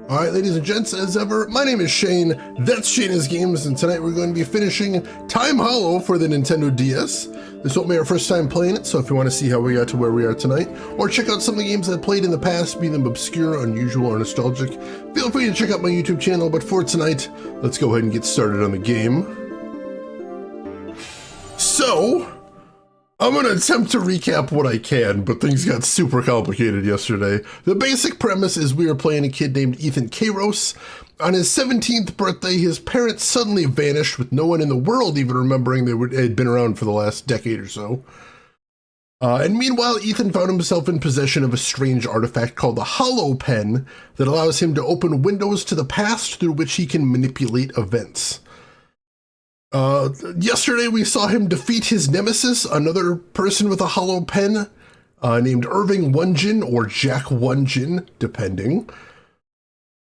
Alright, ladies and gents, as ever, my name is Shane, that's Shane's Games, and tonight we're going to be finishing Time Hollow for the Nintendo DS. This won't be our first time playing it, so if you want to see how we got to where we are tonight, or check out some of the games I've played in the past, be them obscure, unusual, or nostalgic, feel free to check out my YouTube channel, but for tonight, let's go ahead and get started on the game. So, I'm going to attempt to recap what I can, but things got super complicated yesterday. The basic premise is we are playing a kid named Ethan Kairos. On his 17th birthday, his parents suddenly vanished with no one in the world even remembering they had been around for the last decade or so. And meanwhile, Ethan found himself in possession of a strange artifact called the Hollow Pen that allows him to open windows to the past through which he can manipulate events. Yesterday we saw him defeat his nemesis, another person with a hollow pen, named Irving Wunjin, or Jack Wunjin, depending,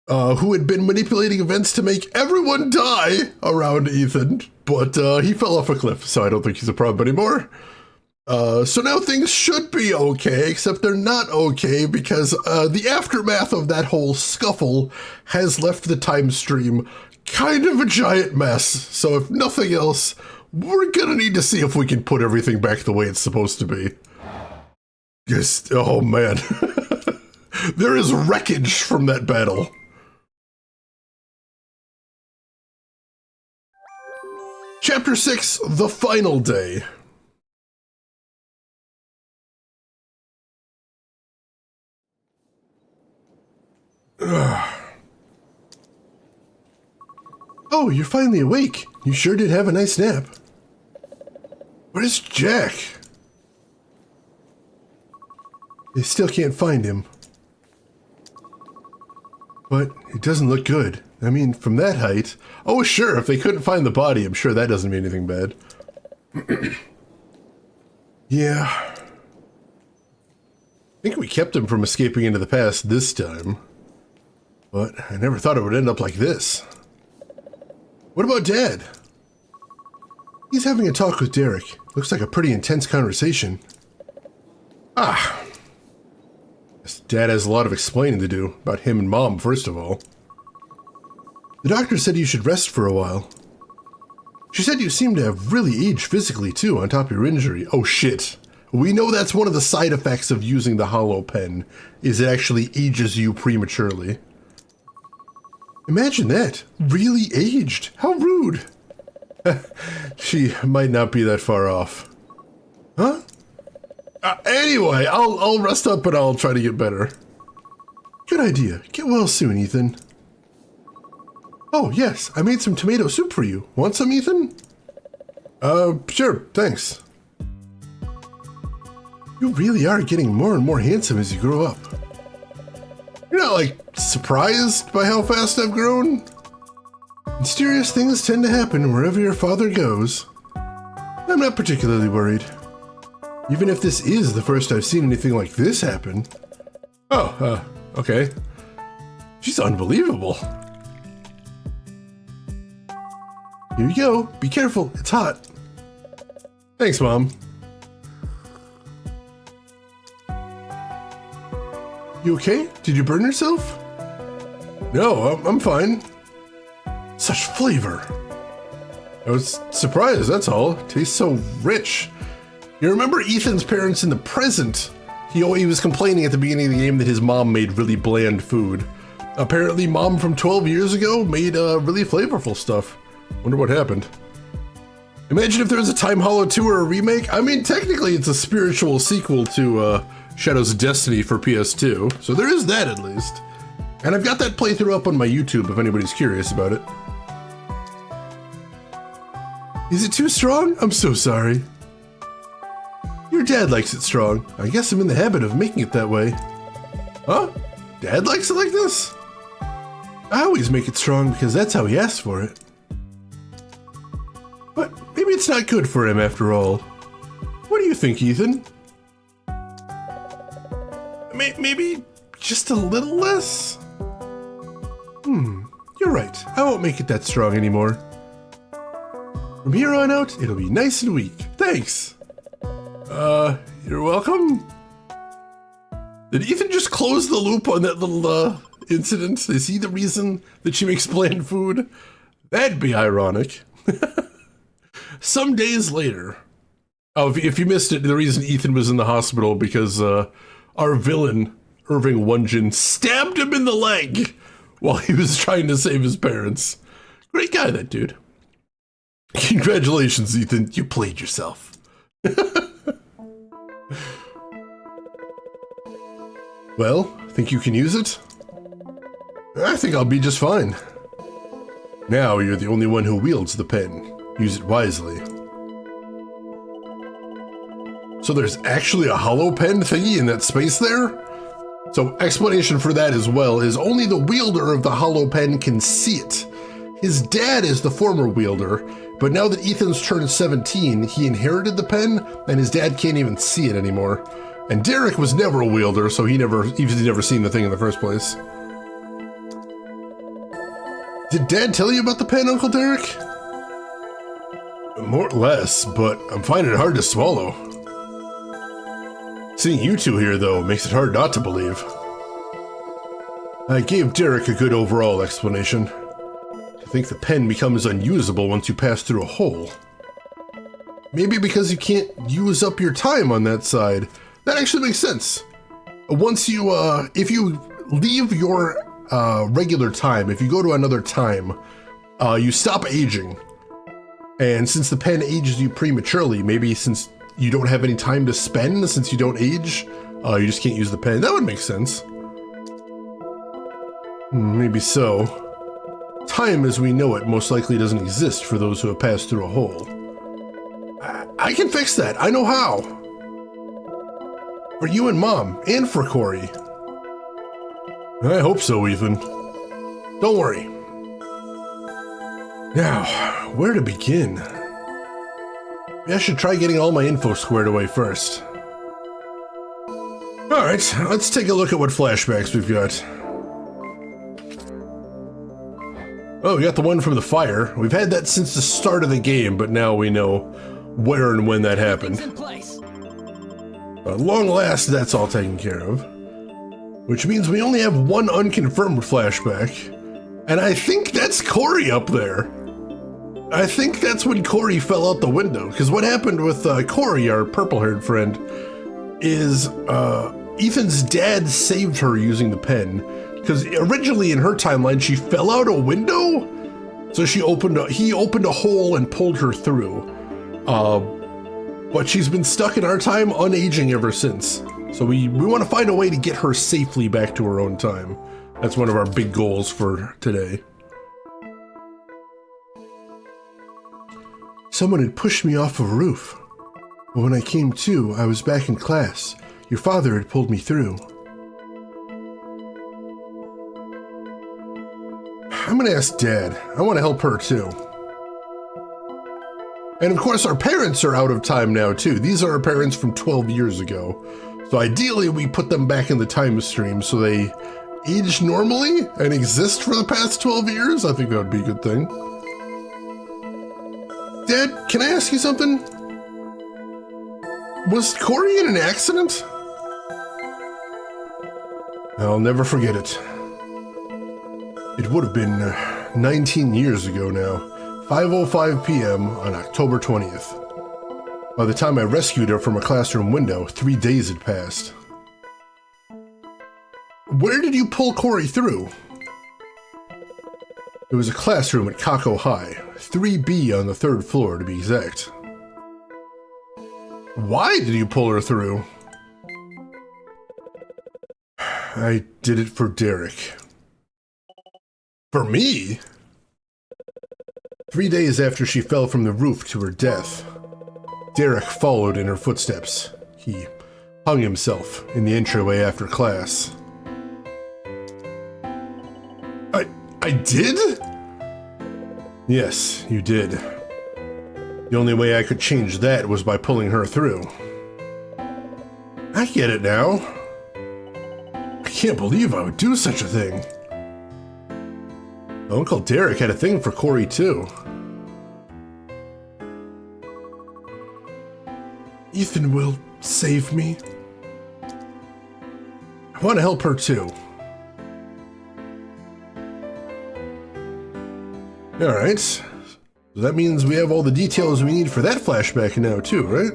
who had been manipulating events to make everyone die around Ethan, but he fell off a cliff, so I don't think he's a problem anymore. So now things should be okay, except they're not okay because the aftermath of that whole scuffle has left the time stream kind of a giant mess, so if nothing else, we're gonna need to see if we can put everything back the way it's supposed to be. Just, oh man. There is wreckage from that battle. Chapter 6, The Final Day. Oh, you're finally awake. You sure did have a nice nap. Where's Jack? They still can't find him. But it doesn't look good. I mean, from that height... Oh, sure, if they couldn't find the body, I'm sure that doesn't mean anything bad. Yeah. I think we kept him from escaping into the past this time. But I never thought it would end up like this. What about Dad? He's having a talk with Derek. Looks like a pretty intense conversation. Ah. Guess Dad has a lot of explaining to do about him and Mom, first of all. The doctor said you should rest for a while. She said you seem to have really aged physically, too, on top of your injury. Oh, shit. We know that's one of the side effects of using the Hollow Pen, is it actually ages you prematurely. Imagine that. Really aged. How rude. She might not be that far off. Huh? Anyway, I'll rest up and I'll try to get better. Good idea. Get well soon, Ethan. Oh, yes. I made some tomato soup for you. Want some, Ethan? Sure. Thanks. You really are getting more and more handsome as you grow up. You're not, like, surprised by how fast I've grown? Mysterious things tend to happen wherever your father goes. I'm not particularly worried. Even if this is the first I've seen anything like this happen. Oh, okay. She's unbelievable. Here you go. Be careful. It's hot. Thanks, Mom. You okay? Did you burn yourself? No, I'm fine. Such flavor. I was surprised, that's all. It tastes so rich. You remember Ethan's parents in the present? He was complaining at the beginning of the game that his mom made really bland food. Apparently Mom from 12 years ago made really flavorful stuff. Wonder what happened. Imagine if there was a Time Hollow 2 or a remake. I mean, technically it's a spiritual sequel to Shadows of Destiny for PS2, so there is that at least. And I've got that playthrough up on my YouTube if anybody's curious about it. Is it too strong? I'm so sorry. Your dad likes it strong. I guess I'm in the habit of making it that way. Huh? Dad likes it like this? I always make it strong because that's how he asks for it. But maybe it's not good for him after all. What do you think, Ethan? Maybe just a little less? You're right. I won't make it that strong anymore. From here on out, it'll be nice and weak. Thanks. You're welcome. Did Ethan just close the loop on that little incident? Is he the reason that she makes bland food? That'd be ironic. Some days later... Oh, if you missed it, the reason Ethan was in the hospital because our villain, Irving Wunjin, stabbed him in the leg while he was trying to save his parents. Great guy, that dude. Congratulations, Ethan. You played yourself. Well, think you can use it? I think I'll be just fine. Now you're the only one who wields the pen. Use it wisely. So there's actually a hollow pen thingy in that space there? So explanation for that as well is only the wielder of the hollow pen can see it. His dad is the former wielder, but now that Ethan's turned 17, he inherited the pen, and his dad can't even see it anymore. And Derek was never a wielder, so he's never seen the thing in the first place. Did Dad tell you about the pen, Uncle Derek? More or less, but I'm finding it hard to swallow. Seeing you two here, though, makes it hard not to believe. I gave Derek a good overall explanation. I think the pen becomes unusable once you pass through a hole. Maybe because you can't use up your time on that side. That actually makes sense. Once you, if you leave your regular time, if you go to another time, you stop aging. And since the pen ages you prematurely, maybe since you don't have any time to spend, since you don't age, you just can't use the pen. That would make sense. Maybe so. Time as we know it most likely doesn't exist for those who have passed through a hole. I can fix that. I know how. For you and Mom, and for Corey. I hope so, Ethan. Don't worry. Now, where to begin? Maybe I should try getting all my info squared away first. Alright, let's take a look at what flashbacks we've got. Oh, we got the one from the fire. We've had that since the start of the game, but now we know where and when that happened. At long last, that's all taken care of. Which means we only have one unconfirmed flashback. And I think that's Corey up there. I think that's when Corey fell out the window. Because what happened with Corey, our purple-haired friend, is Ethan's dad saved her using the pen. Because originally in her timeline, she fell out a window. So he opened a hole and pulled her through. But she's been stuck in our time, unaging ever since. So we want to find a way to get her safely back to her own time. That's one of our big goals for today. Someone had pushed me off a roof. But when I came to, I was back in class. Your father had pulled me through. I'm gonna ask Dad. I want to help her too. And of course our parents are out of time now too. These are our parents from 12 years ago. So ideally we put them back in the time stream so they age normally and exist for the past 12 years. I think that would be a good thing. Dad, can I ask you something? Was Corey in an accident? I'll never forget it. It would have been 19 years ago now, 5:05 p.m. on October 20th. By the time I rescued her from a classroom window, 3 days had passed. Where did you pull Corey through? It was a classroom at Kako High, 3B on the 3rd floor to be exact. Why did you pull her through? I did it for Derek. For me? 3 days after she fell from the roof to her death, Derek followed in her footsteps. He hung himself in the entryway after class. I did? Yes, you did. The only way I could change that was by pulling her through. I get it now. I can't believe I would do such a thing. Uncle Derek had a thing for Corey too. Ethan will save me. I want to help her too. Alright. So that means we have all the details we need for that flashback now too, right?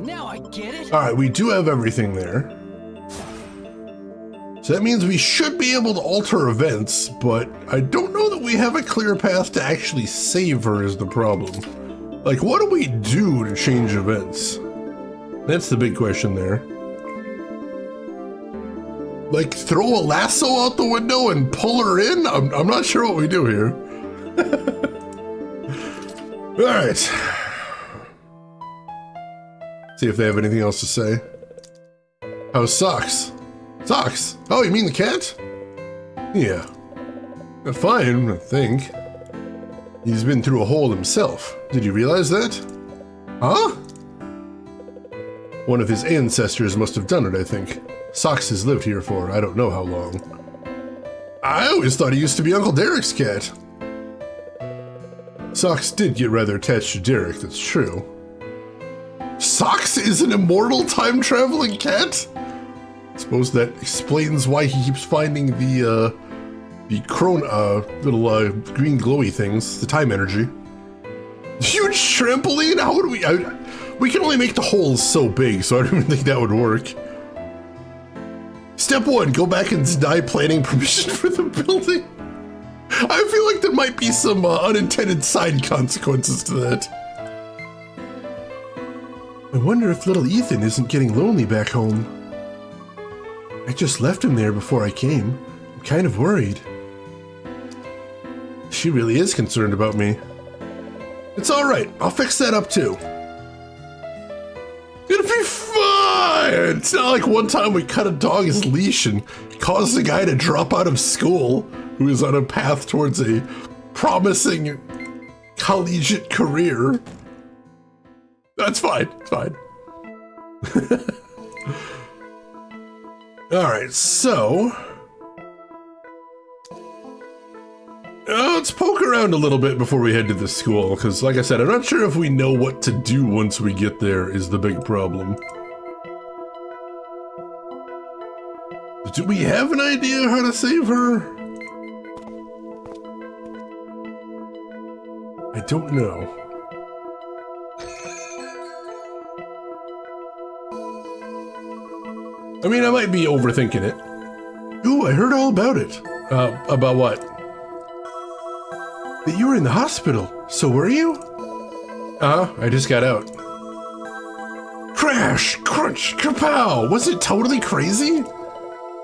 Now I get it. Alright, we do have everything there. So that means we should be able to alter events, but I don't know that we have a clear path to actually save her is the problem. Like, what do we do to change events? That's the big question there. Like, throw a lasso out the window and pull her in? I'm not sure what we do here. Alright. See if they have anything else to say. How's Socks? Socks? Oh, you mean the cat? Yeah. Fine, I think. He's been through a hole himself. Did you realize that? Huh? One of his ancestors must have done it, I think. Socks has lived here for I don't know how long. I always thought he used to be Uncle Derek's cat. Socks did get rather attached to Derek, that's true. Socks is an immortal time-traveling cat? I suppose that explains why he keeps finding the little green glowy things, the time energy. Huge trampoline? How would we can only make the holes so big, so I don't even think that would work. Step 1, go back and deny planning permission for the building. I feel like there might be some unintended side consequences to that. I wonder if little Ethan isn't getting lonely back home. I just left him there before I came. I'm kind of worried. She really is concerned about me. It's alright, I'll fix that up too. It'll be fine! It's not like one time we cut a dog's leash and caused a guy to drop out of school who is on a path towards a promising collegiate career. That's fine, it's fine. Alright, so... let's poke around a little bit before we head to the school, because like I said, I'm not sure if we know what to do once we get there is the big problem. Do we have an idea how to save her? I don't know. I mean, I might be overthinking it. Ooh, I heard all about it. About what? That you were in the hospital. So were you? I just got out. Crash! Crunch! Kapow! Was it totally crazy?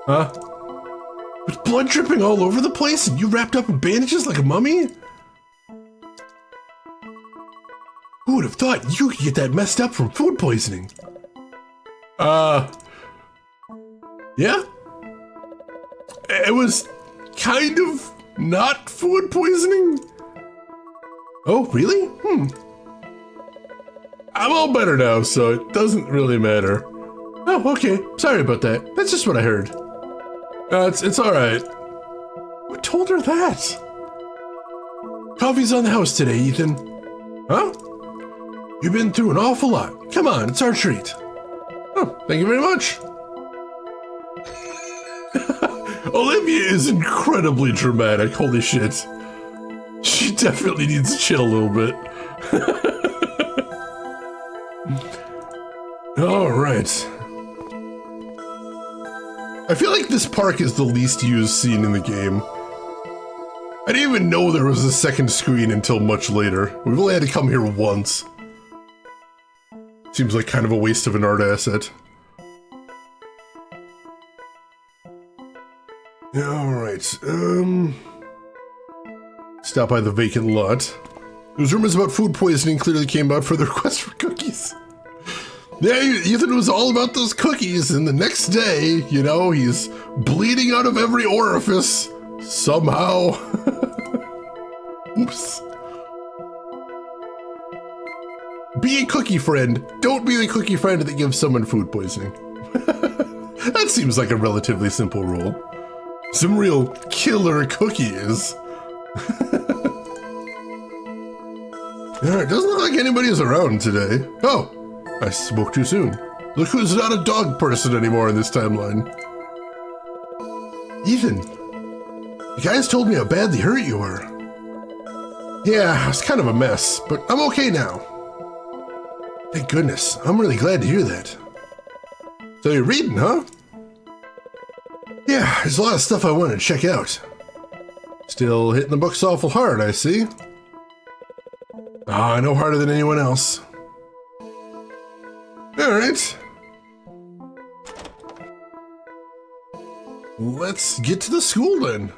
Huh? With blood dripping all over the place and you wrapped up in bandages like a mummy? Who would have thought you could get that messed up from food poisoning? Yeah? It was kind of not food poisoning? Oh, really? I'm all better now, so it doesn't really matter. Oh, okay. Sorry about that. That's just what I heard. It's alright. Who told her that? Coffee's on the house today, Ethan. Huh? You've been through an awful lot. Come on, it's our treat. Oh, thank you very much. Olivia is incredibly dramatic, holy shit. She definitely needs to chill a little bit. Alright. I feel like this park is the least used scene in the game. I didn't even know there was a second screen until much later. We've only had to come here once. Seems like kind of a waste of an art asset. Alright, stop by the vacant lot. Those rumors about food poisoning clearly came about for the request for cookies. Yeah, Ethan was all about those cookies, and the next day, you know, he's bleeding out of every orifice. Somehow. Oops. Be a cookie friend. Don't be the cookie friend that gives someone food poisoning. That seems like a relatively simple rule. Some real killer cookies. Alright, doesn't look like anybody is around today. Oh, I spoke too soon. Look who's not a dog person anymore in this timeline. Ethan, the guys told me how badly hurt you were. Yeah, it's kind of a mess, but I'm okay now. Thank goodness. I'm really glad to hear that. So you're reading, huh? Yeah, there's a lot of stuff I want to check out. Still hitting the books awful hard, I see. Ah, no harder than anyone else. Alright. Let's get to the school then.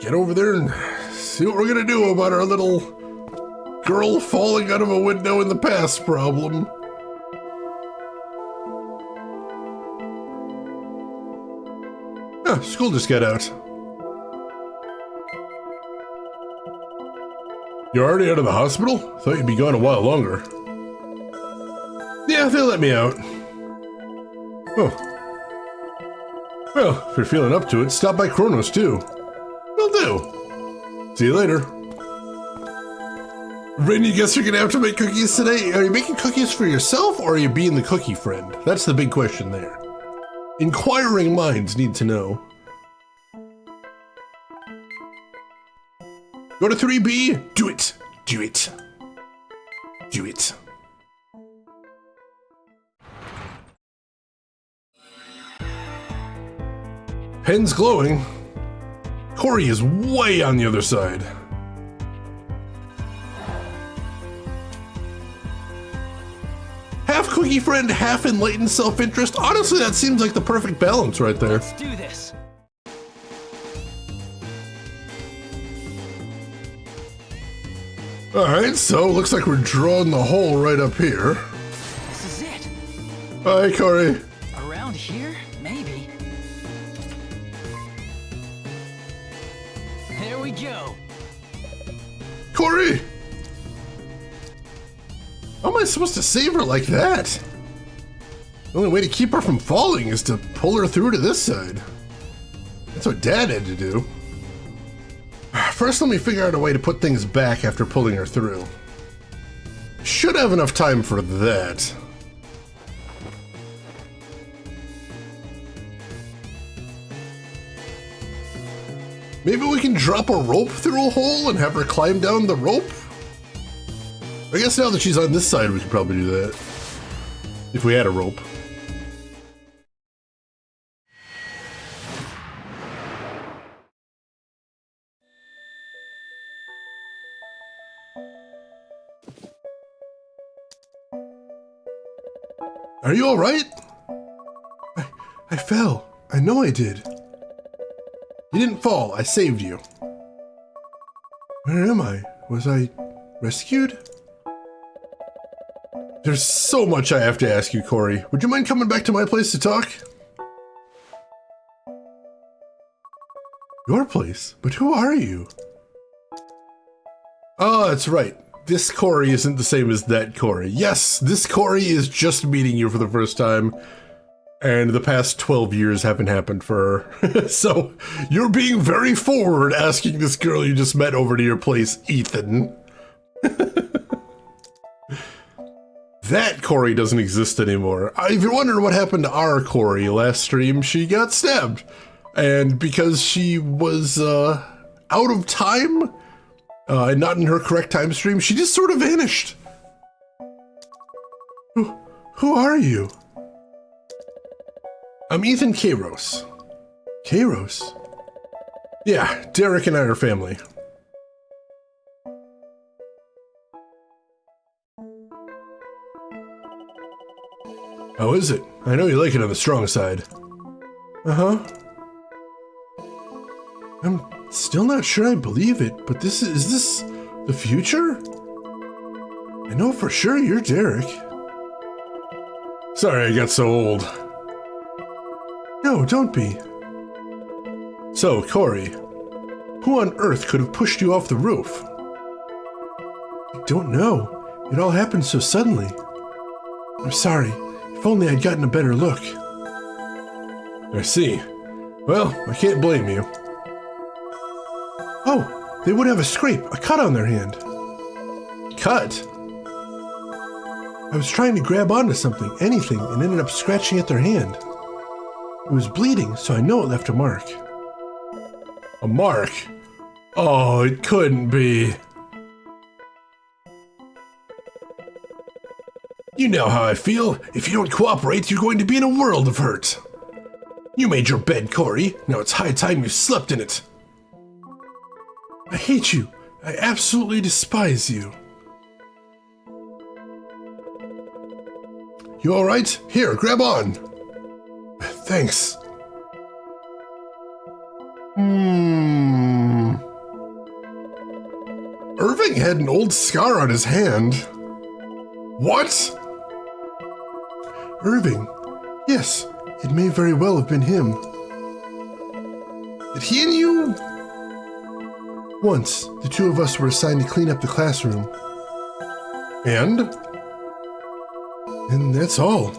Get over there and see what we're gonna do about our little girl falling out of a window in the past problem. Ah, school just got out. You're already out of the hospital? Thought you'd be gone a while longer. Yeah, they let me out. Oh. Well, if you're feeling up to it, stop by Kronos too. Will do. See you later. Rin, you guess you're gonna have to make cookies today? Are you making cookies for yourself, or are you being the cookie friend? That's the big question there. Inquiring minds need to know. Go to 3B. Do it. Do it. Do it. Pen's glowing. Corey is way on the other side. Half cookie friend, half enlightened self-interest. Honestly, that seems like the perfect balance right there. Let's do this. Alright, so looks like we're drawing the hole right up here. This is it. Hi, Corey. Around here? Maybe. There we go. Corey! How am I supposed to save her like that? The only way to keep her from falling is to pull her through to this side. That's what Dad had to do. First, let me figure out a way to put things back after pulling her through. Should have enough time for that. Maybe we can drop a rope through a hole and have her climb down the rope? I guess now that she's on this side, we could probably do that. If we had a rope. Are you alright? I fell. I know I did. You didn't fall. I saved you. Where am I? Was I rescued? There's so much I have to ask you, Corey. Would you mind coming back to my place to talk? Your place? But who are you? Oh, that's right. This Corey isn't the same as that Corey. Yes, this Corey is just meeting you for the first time, and the past 12 years haven't happened for her. So, you're being very forward asking this girl you just met over to your place, Ethan. That Corey doesn't exist anymore. If you're wondering what happened to our Corey last stream, she got stabbed. And because she was out of time, and not in her correct time stream, she just sort of vanished. Who are you? I'm Ethan Kairos. Kairos? Yeah, Derek and I are family. How is it? I know you like it on the strong side. Uh-huh. I'm still not sure I believe it, but is this the future? I know for sure you're Derek. Sorry I got so old. No, don't be. So, Corey, who on earth could have pushed you off the roof? I don't know. It all happened so suddenly. I'm sorry. If only I'd gotten a better look. I see. Well, I can't blame you. Oh, they would have a scrape, a cut on their hand. Cut? I was trying to grab onto something, anything, and ended up scratching at their hand. It was bleeding, so I know it left a mark. A mark? Oh, it couldn't be. You know how I feel. If you don't cooperate, you're going to be in a world of hurt. You made your bed, Corey. Now it's high time you slept in it. I hate you. I absolutely despise you. You all right? Here, grab on. Thanks. Irving had an old scar on his hand. What? Irving? Yes, it may very well have been him. Did he and you? Once, the two of us were assigned to clean up the classroom. And that's all.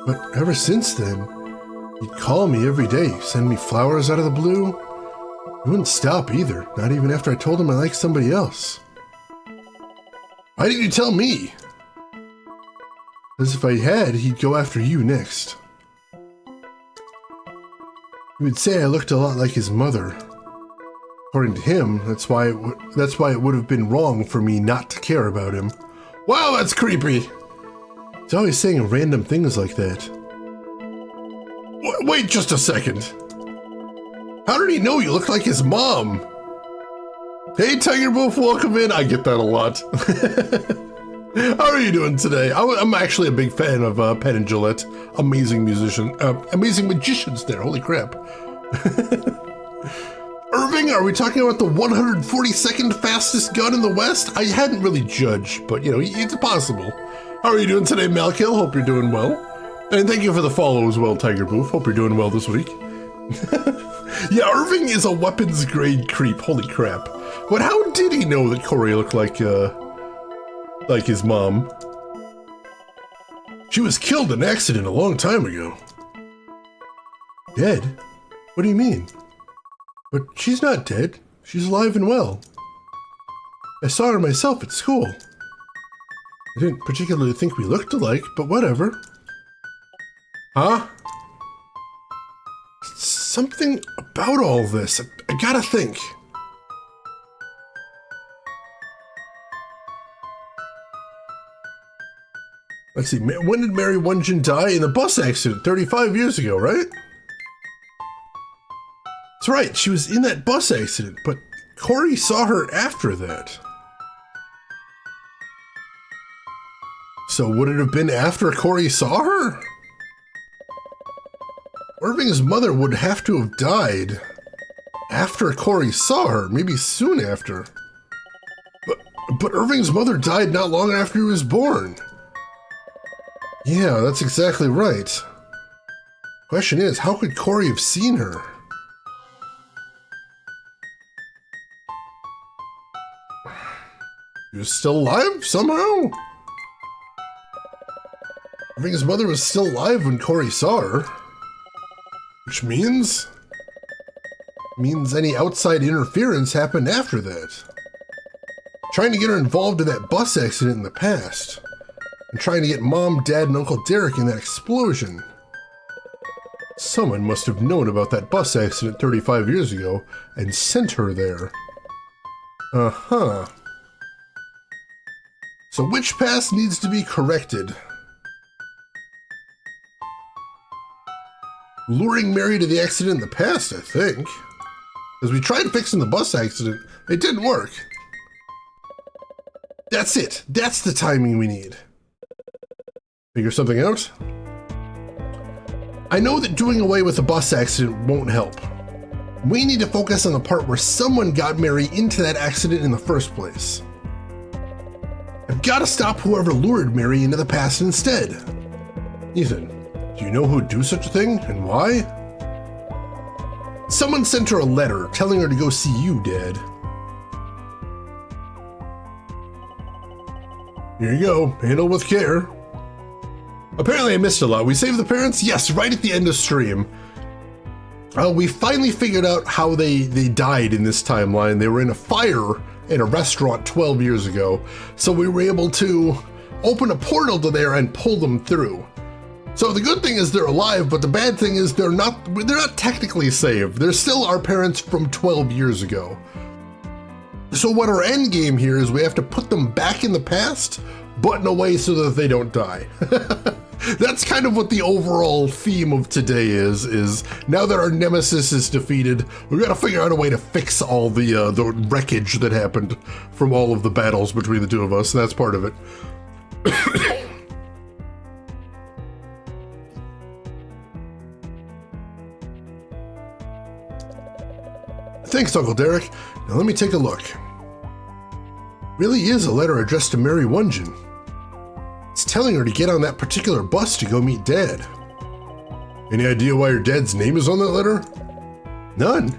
But ever since then, he'd call me every day, send me flowers out of the blue. He wouldn't stop either, not even after I told him I liked somebody else. Why didn't you tell me? Because if I had, he'd go after you next. He would say I looked a lot like his mother. According to him, that's why it would have been wrong for me not to care about him. Wow, that's creepy! He's always saying random things like that. Wait just a second. How did he know you looked like his mom? Hey, Tiger Wolf, welcome in. I get that a lot. How are you doing today? I'm actually a big fan of Penn and Jillette. Amazing magicians there. Holy crap. Irving, are we talking about the 142nd fastest gun in the West? I hadn't really judged, but, you know, it's possible. How are you doing today, Malkill? Hope you're doing well. And thank you for the follow as well, Tiger Boof. Hope you're doing well this week. Yeah, Irving is a weapons grade creep. Holy crap. But how did he know that Corey looked like his mom? She was killed in an accident a long time ago. Dead? What do you mean? But she's not dead. She's alive and well. I saw her myself at school. I didn't particularly think we looked alike, but whatever. Huh? Something about all this. I gotta think. Let's see, when did Mary Wonjin die? In the bus accident 35 years ago, right? That's right, she was in that bus accident, but Corey saw her after that. So would it have been after Corey saw her? Irving's mother would have to have died after Corey saw her, maybe soon after. But Irving's mother died not long after he was born. Yeah, that's exactly right. Question is, how could Corey have seen her? She was still alive somehow? Irving's mother was still alive when Corey saw her. Which means any outside interference happened after that. Trying to get her involved in that bus accident in the past. And trying to get Mom, Dad, and Uncle Derek in that explosion. Someone must have known about that bus accident 35 years ago and sent her there. Uh-huh. So which past needs to be corrected? Luring Mary to the accident in the past, I think. Because we tried fixing the bus accident, it didn't work. That's it. That's the timing we need. Figure something out? I know that doing away with the bus accident won't help. We need to focus on the part where someone got Mary into that accident in the first place. I've got to stop whoever lured Mary into the past instead. Ethan, do you know who'd do such a thing and why? Someone sent her a letter telling her to go see you, Dad. Here you go, handle with care. Apparently I missed a lot. We saved the parents? Yes, right at the end of stream. We finally figured out how they died in this timeline. They were in a fire in a restaurant 12 years ago. So we were able to open a portal to there and pull them through. So the good thing is they're alive, but the bad thing is they're not technically saved. They're still our parents from 12 years ago. So what our end game here is we have to put them back in the past, but in a way so that they don't die. That's kind of what the overall theme of today is now that our nemesis is defeated, we've got to figure out a way to fix all the wreckage that happened from all of the battles between the two of us, and that's part of it. Thanks, Uncle Derek. Now let me take a look. Really is a letter addressed to Mary Wunjin. It's telling her to get on that particular bus to go meet Dad. Any idea why your dad's name is on that letter? None.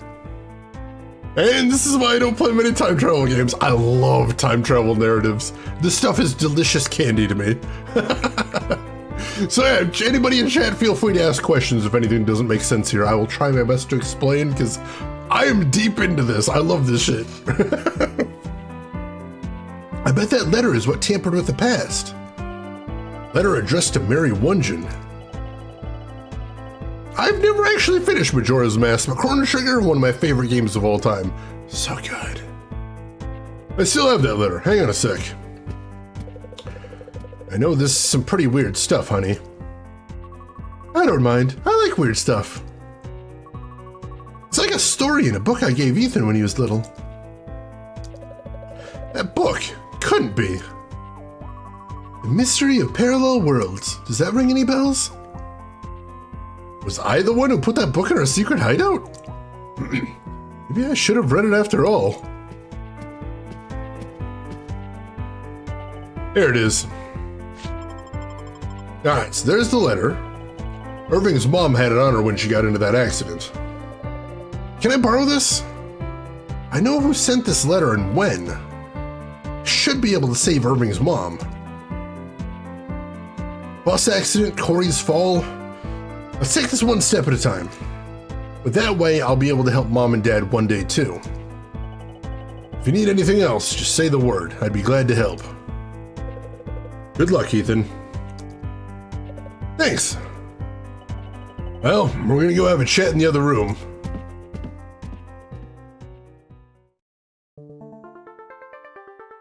And this is why I don't play many time travel games. I love time travel narratives. This stuff is delicious candy to me. So yeah, anybody in chat, feel free to ask questions if anything doesn't make sense here. I will try my best to explain because I am deep into this. I love this shit. I bet that letter is what tampered with the past. Letter addressed to Mary Wunjin. I've never actually finished Majora's Mask, but Chrono Trigger, one of my favorite games of all time. So good. I still have that letter. Hang on a sec. I know this is some pretty weird stuff, honey. I don't mind. I like weird stuff. It's like a story in a book I gave Ethan when he was little. That book couldn't be. The Mystery of Parallel Worlds. Does that ring any bells? Was I the one who put that book in our secret hideout? Maybe I should have read it after all. There it is. Alright, so there's the letter. Irving's mom had it on her when she got into that accident. Can I borrow this? I know who sent this letter and when. Should be able to save Irving's mom. Bus accident, Corey's fall. Let's take this one step at a time. But that way, I'll be able to help Mom and Dad one day too. If you need anything else, just say the word. I'd be glad to help. Good luck, Ethan. Thanks. Well, we're gonna go have a chat in the other room.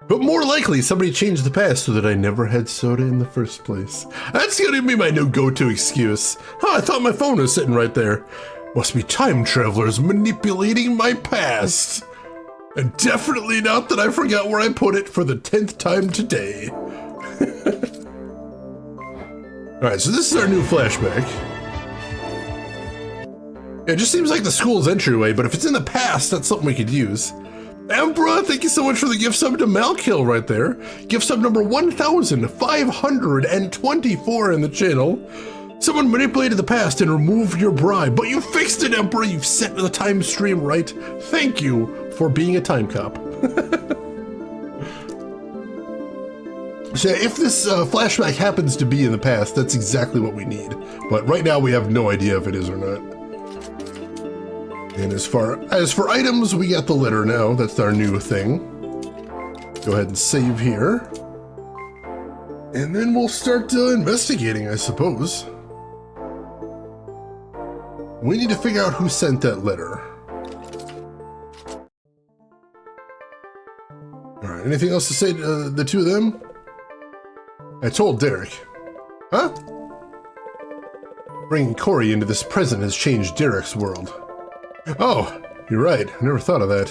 But more likely, somebody changed the past so that I never had soda in the first place. That's gonna be my new go-to excuse. Oh, I thought my phone was sitting right there. Must be time travelers manipulating my past. And definitely not that I forgot where I put it for the 10th time today. Alright, so this is our new flashback. It just seems like the school's entryway, but if it's in the past, that's something we could use. Emperor, thank you so much for the gift sub to Malkill right there. Gift sub number 1,524 in the channel. Someone manipulated the past and removed your bribe, but you fixed it, Emperor. You've set the time stream right. Thank you for being a time cop. So if this flashback happens to be in the past, that's exactly what we need. But right now we have no idea if it is or not. And as for items, we got the letter now. That's our new thing. Go ahead and save here. And then we'll start investigating, I suppose. We need to figure out who sent that letter. Alright, anything else to say to the two of them? I told Derek. Huh? Bringing Corey into this present has changed Derek's world. Oh, you're right. I never thought of that.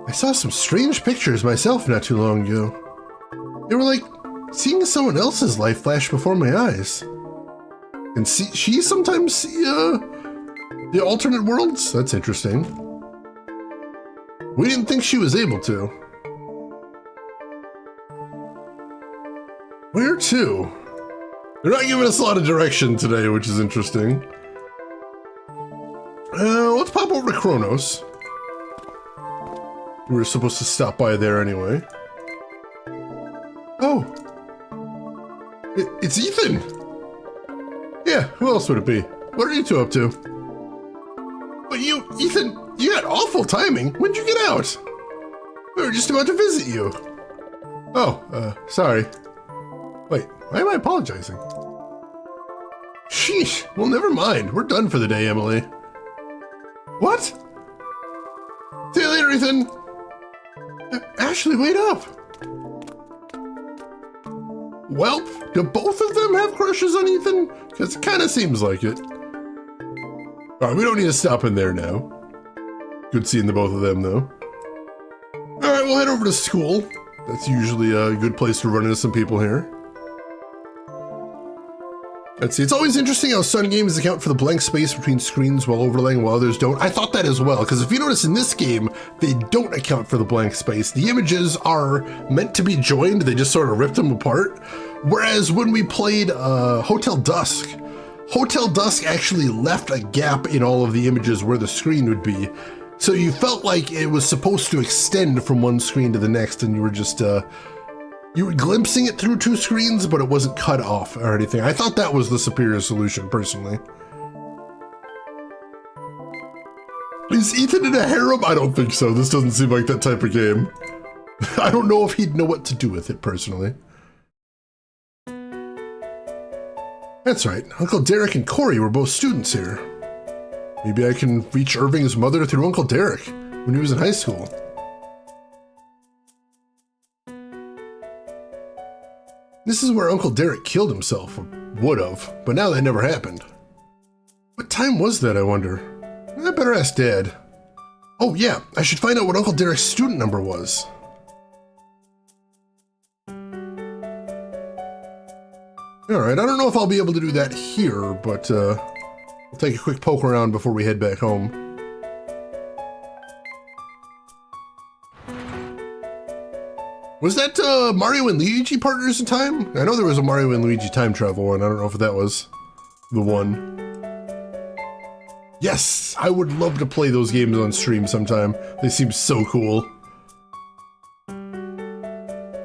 I saw some strange pictures myself not too long ago. They were like seeing someone else's life flash before my eyes. And she sometimes see the alternate worlds? That's interesting. We didn't think she was able to. Where to? They're not giving us a lot of direction today, which is interesting. Let's pop over to Kronos. We were supposed to stop by there anyway. Oh. It's Ethan! Yeah, who else would it be? What are you two up to? But Ethan, you got awful timing. When'd you get out? We were just about to visit you. Oh, sorry. Wait, why am I apologizing? Sheesh, well, never mind. We're done for the day, Emily. What? See you later, Ethan. Ashley, wait up. Welp, do both of them have crushes on Ethan? Because it kind of seems like it. All right, we don't need to stop in there now. Good seeing the both of them, though. All right, we'll head over to school. That's usually a good place to run into some people here. Let's see, it's always interesting how some games account for the blank space between screens while overlaying while others don't. I thought that as well, because if you notice in this game, they don't account for the blank space. The images are meant to be joined, they just sort of ripped them apart. Whereas when we played Hotel Dusk actually left a gap in all of the images where the screen would be. So you felt like it was supposed to extend from one screen to the next, and you were just, you were glimpsing it through two screens, but it wasn't cut off or anything. I thought that was the superior solution, personally. Is Ethan in a harem? I don't think so. This doesn't seem like that type of game. I don't know if he'd know what to do with it, personally. That's right. Uncle Derek and Corey were both students here. Maybe I can reach Irving's mother through Uncle Derek when he was in high school. This is where Uncle Derek killed himself, or would have, but now that never happened. What time was that, I wonder? I better ask Dad. Oh yeah, I should find out what Uncle Derek's student number was. Alright, I don't know if I'll be able to do that here, but we'll take a quick poke around before we head back home. Was that Mario and Luigi Partners in Time? I know there was a Mario and Luigi time travel one. I don't know if that was the one. Yes, I would love to play those games on stream sometime. They seem so cool.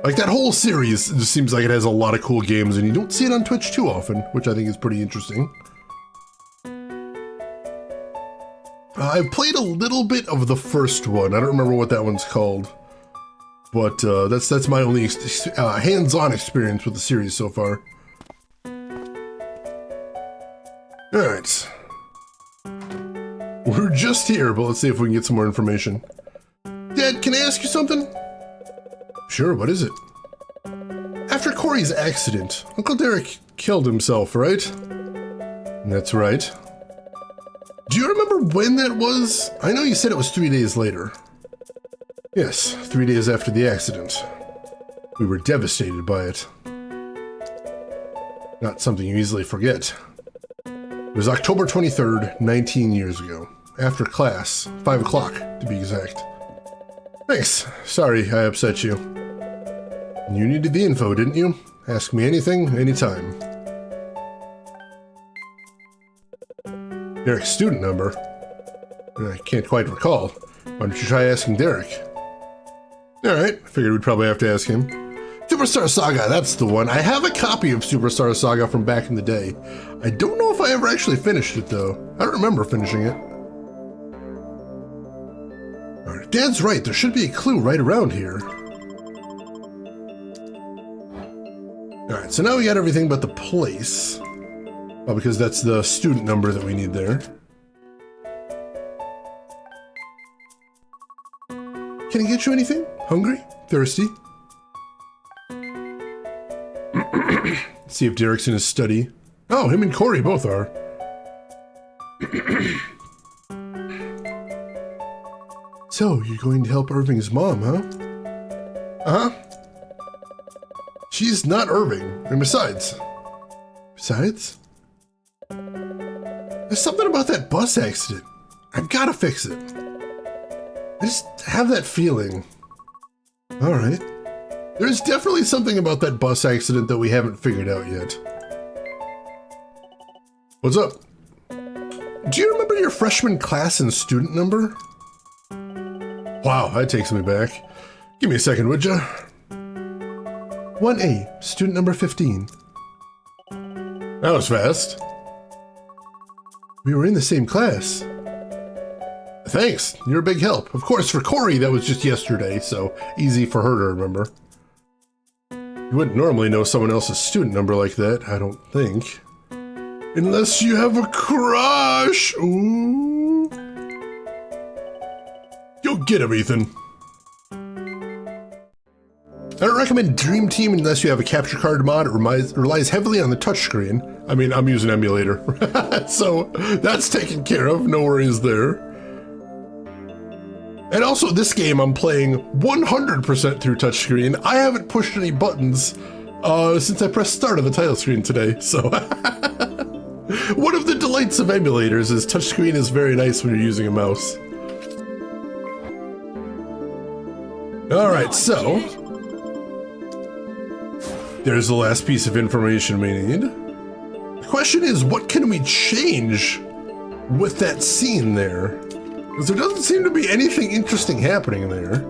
Like that whole series just seems like it has a lot of cool games, and you don't see it on Twitch too often, which I think is pretty interesting. I've played a little bit of the first one. I don't remember what that one's called. But that's my only hands-on experience with the series so far. Alright. We're just here, but let's see if we can get some more information. Dad, can I ask you something? Sure, what is it? After Corey's accident, Uncle Derek killed himself, right? That's right. Do you remember when that was? I know you said it was 3 days later. Yes, 3 days after the accident. We were devastated by it. Not something you easily forget. It was October 23rd, 19 years ago. After class, 5 o'clock to be exact. Thanks. Sorry I upset you. You needed the info, didn't you? Ask me anything, anytime. Derek's student number? I can't quite recall. Why don't you try asking Derek? Alright, figured we'd probably have to ask him. Superstar Saga, that's the one. I have a copy of Superstar Saga from back in the day. I don't know if I ever actually finished it, though. I don't remember finishing it. Alright, Dad's right, there should be a clue right around here. Alright, so now we got everything but the place. Well, because that's the student number that we need there. Can I get you anything? Hungry? Thirsty? See if Derek's in his study. Oh, him and Corey both are. So, you're going to help Irving's mom, huh? Uh-huh. She's not Irving. And besides? There's something about that bus accident. I've got to fix it. I just have that feeling. All right. There's definitely something about that bus accident that we haven't figured out yet. What's up? Do you remember your freshman class and student number? Wow, that takes me back. Give me a second, would ya? 1A, student number 15. That was fast. We were in the same class. Thanks, you're a big help. Of course, for Corey, that was just yesterday, so easy for her to remember. You wouldn't normally know someone else's student number like that, I don't think. Unless you have a crush! Ooh. Go get him, Ethan. I don't recommend Dream Team unless you have a capture card mod. It relies heavily on the touchscreen. I mean, I'm using an emulator, so that's taken care of. No worries there. And also, this game I'm playing 100% through touchscreen. I haven't pushed any buttons since I pressed start on the title screen today, so... One of the delights of emulators is touchscreen is very nice when you're using a mouse. Alright, so... There's the last piece of information we need. The question is, what can we change with that scene there? Because there doesn't seem to be anything interesting happening there.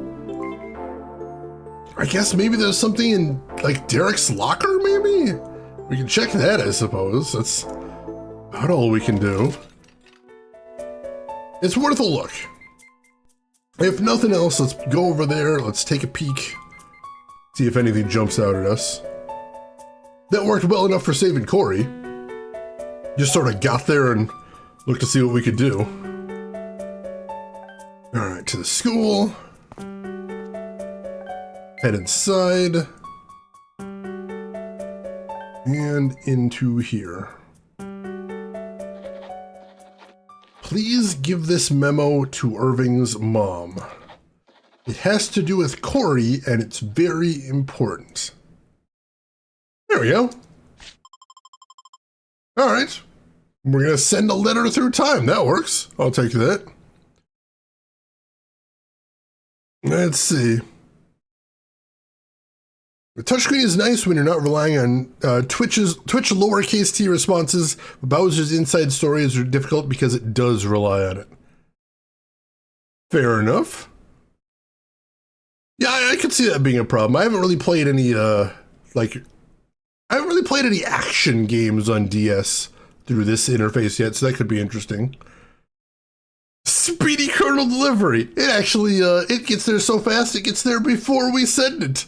I guess maybe there's something in, like, Derek's locker, maybe? We can check that, I suppose. That's about all we can do. It's worth a look. If nothing else, let's go over there, let's take a peek. See if anything jumps out at us. That worked well enough for saving Corey. Just sort of got there and looked to see what we could do. Alright, to the school. Head inside. And into here. Please give this memo to Irving's mom. It has to do with Corey, and it's very important. There we go. All right. We're going to send a letter through time. That works. I'll take that. Let's see. The touchscreen is nice when you're not relying on Twitch lowercase t responses. Bowser's inside stories are difficult because it does rely on it. Fair enough. Yeah, I could see that being a problem. I haven't really played any, I haven't really played any action games on DS through this interface yet, so that could be interesting. Speedy kernel delivery. It actually, it gets there so fast, it gets there before we send it.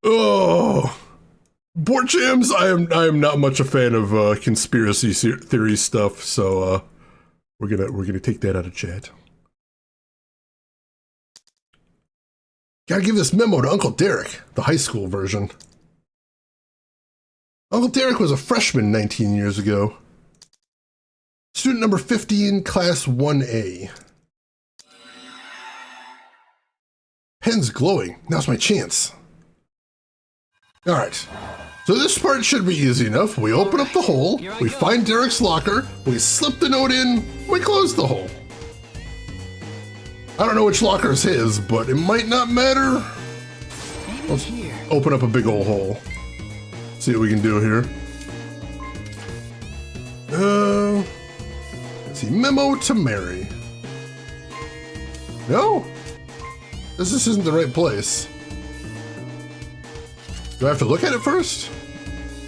Oh, board jams. I am not much a fan of conspiracy theory stuff, so we're gonna take that out of chat. Gotta give this memo to Uncle Derek, the high school version. Uncle Derek was a freshman 19 years ago. Student number 15, class 1A. Pen's glowing. Now's my chance. Alright. So this part should be easy enough. We open up the hole, we find Derek's locker, we slip the note in, we close the hole. I don't know which locker is his, but it might not matter. Let's open up a big old hole. See what we can do here. Let's see. Memo to Mary. No? This isn't the right place. Do I have to look at it first?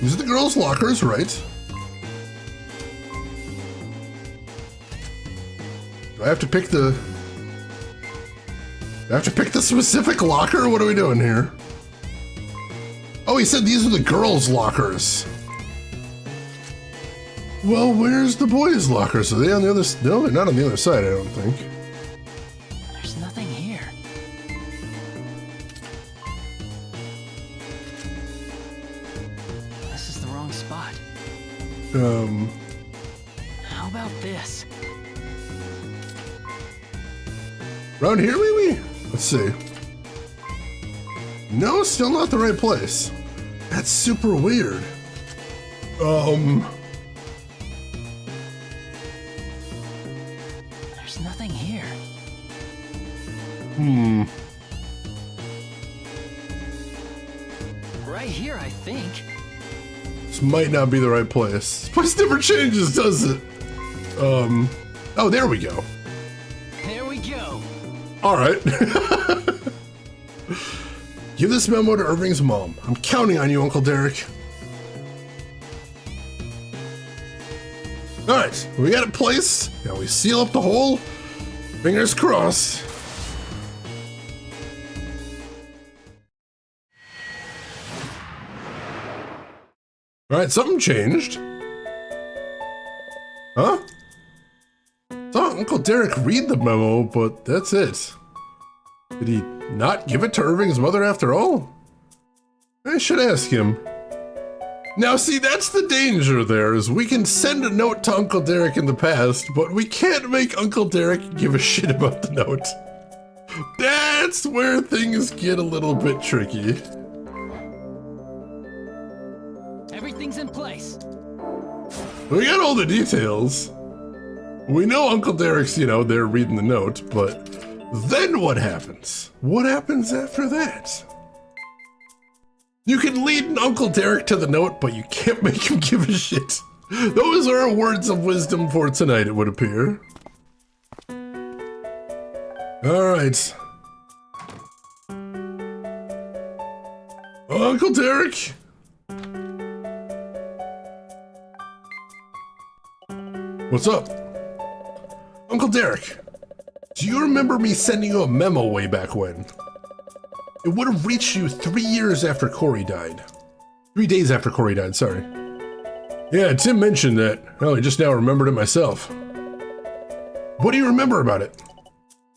These are the girls' lockers, right? Do I have to pick the... Do I have to pick the specific locker? What are we doing here? Oh, he said these are the girls' lockers. Well, where's the boys' lockers? Are they on the other side? No, they're not on the other side, I don't think. There's nothing here. This is the wrong spot. How about this? Around here, maybe? Let's see. No, still not the right place. That's super weird. There's nothing here. Right here, I think. This might not be the right place. This place never changes, does it? Oh, there we go. There we go. All right. Give this memo to Irving's mom. I'm counting on you, Uncle Derek. All right, we got it placed. Now we seal up the hole. Fingers crossed. Alright, something changed. Huh? Saw Uncle Derek read the memo, but that's it. Did he not give it to Irving's mother after all? I should ask him. Now see, that's the danger there, is we can send a note to Uncle Derek in the past, but we can't make Uncle Derek give a shit about the note. That's where things get a little bit tricky. Everything's in place. We got all the details. We know Uncle Derek's, you know, there reading the note, but then what happens? What happens after that? You can lead Uncle Derek to the note, but you can't make him give a shit. Those are our words of wisdom for tonight, it would appear. Alright. Uncle Derek? What's up? Uncle Derek, do you remember me sending you a memo way back when? It would have reached you 3 years after Corey died. 3 days after Corey died, sorry. Yeah, Tim mentioned that. Well, I just now remembered it myself. What do you remember about it?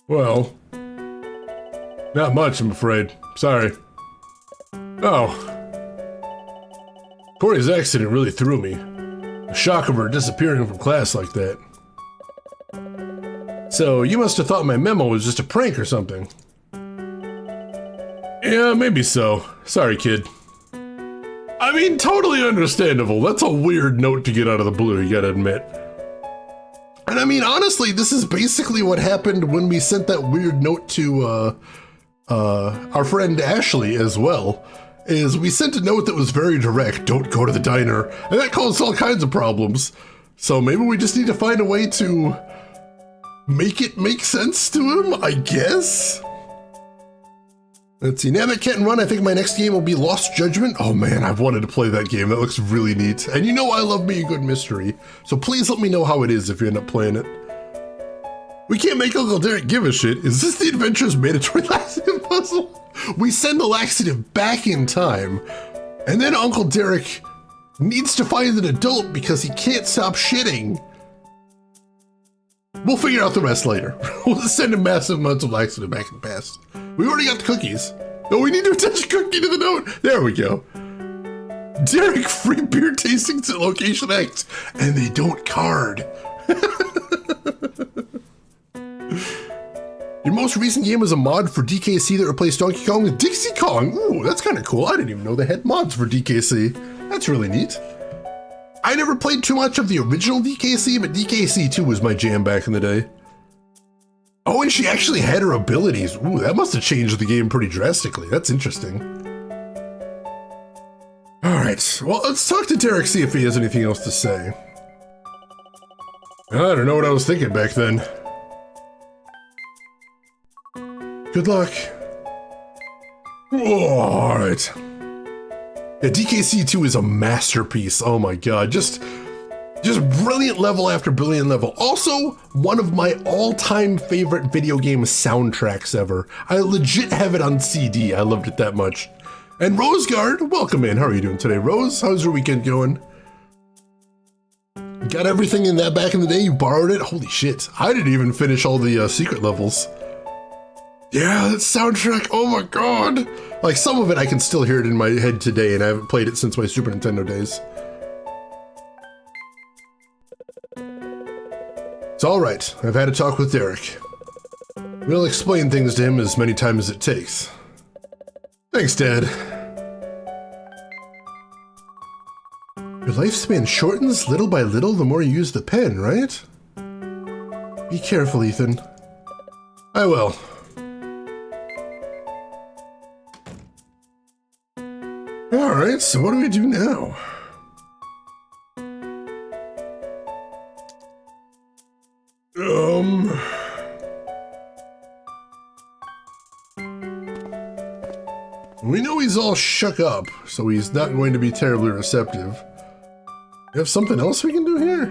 Well, not much, I'm afraid. Sorry. Oh. Corey's accident really threw me. The shock of her disappearing from class like that. So, you must have thought my memo was just a prank or something. Yeah, maybe so. Sorry, kid. I mean, totally understandable. That's a weird note to get out of the blue, you gotta admit. And I mean, honestly, this is basically what happened when we sent that weird note to, our friend Ashley as well. Is we sent a note that was very direct, don't go to the diner, and that caused all kinds of problems. So maybe we just need to find a way to make it make sense to him, I guess? Let's see, now that can't run, I think my next game will be Lost Judgment. Oh man, I've wanted to play that game, that looks really neat. And you know I love me a good mystery, so please let me know how it is if you end up playing it. We can't make Uncle Derek give a shit. Is this the Adventure's mandatory laxative puzzle? We send the laxative back in time, and then Uncle Derek needs to find an adult because he can't stop shitting. We'll figure out the rest later. We'll just send him massive amounts of laxative back in the past. We already got the cookies. Oh, we need to attach a cookie to the note. There we go. Derek, free beer tastings at Location X, and they don't card. Your most recent game was a mod for DKC that replaced Donkey Kong with Dixie Kong. Ooh, that's kind of cool. I didn't even know they had mods for DKC. That's really neat. I never played too much of the original DKC, but DKC 2 was my jam back in the day. Oh, and she actually had her abilities. Ooh, that must have changed the game pretty drastically. That's interesting. All right, well, let's talk to Derek, see if he has anything else to say. I don't know what I was thinking back then. Good luck. Whoa, all right. Yeah, DKC 2 is a masterpiece. Oh my god, just brilliant level after brilliant level. Also, one of my all-time favorite video game soundtracks ever. I legit have it on CD. I loved it that much. And Roseguard, welcome in. How are you doing today, Rose? How's your weekend going? Got everything in that back in the day? You borrowed it? Holy shit. I didn't even finish all the secret levels. Yeah, that soundtrack, oh my god. Like, some of it I can still hear it in my head today, and I haven't played it since my Super Nintendo days. It's all right. I've had a talk with Derek. We'll explain things to him as many times as it takes. Thanks, Dad. Your lifespan shortens little by little the more you use the pen, right? Be careful, Ethan. I will. All right, so what do we do now? We know he's all shook up, so he's not going to be terribly receptive. You have something else we can do here?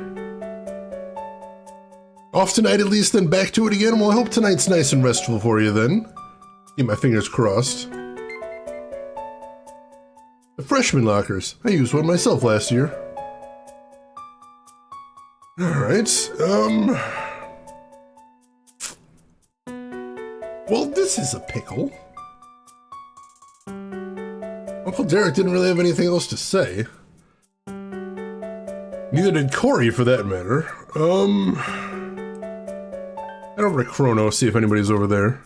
Off tonight at least, then back to it again. Well, I hope tonight's nice and restful for you then. Keep my fingers crossed. The freshman lockers. I used one myself last year. Alright, well, this is a pickle. Uncle Derek didn't really have anything else to say. Neither did Corey, for that matter. Head over to Chrono, see if anybody's over there.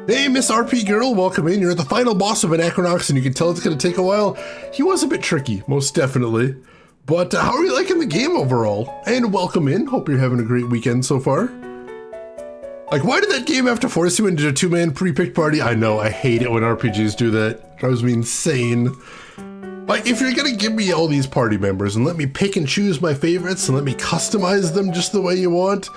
Hey, Miss RP girl, welcome in. You're at the final boss of Anachronox, and you can tell it's going to take a while. He was a bit tricky, most definitely. But how are you liking the game overall? And welcome in. Hope you're having a great weekend so far. Like, why did that game have to force you into a two-man pre-picked party? I know, I hate it when RPGs do that. It drives me insane. Like, if you're gonna give me all these party members and let me pick and choose my favorites and let me customize them just the way you want,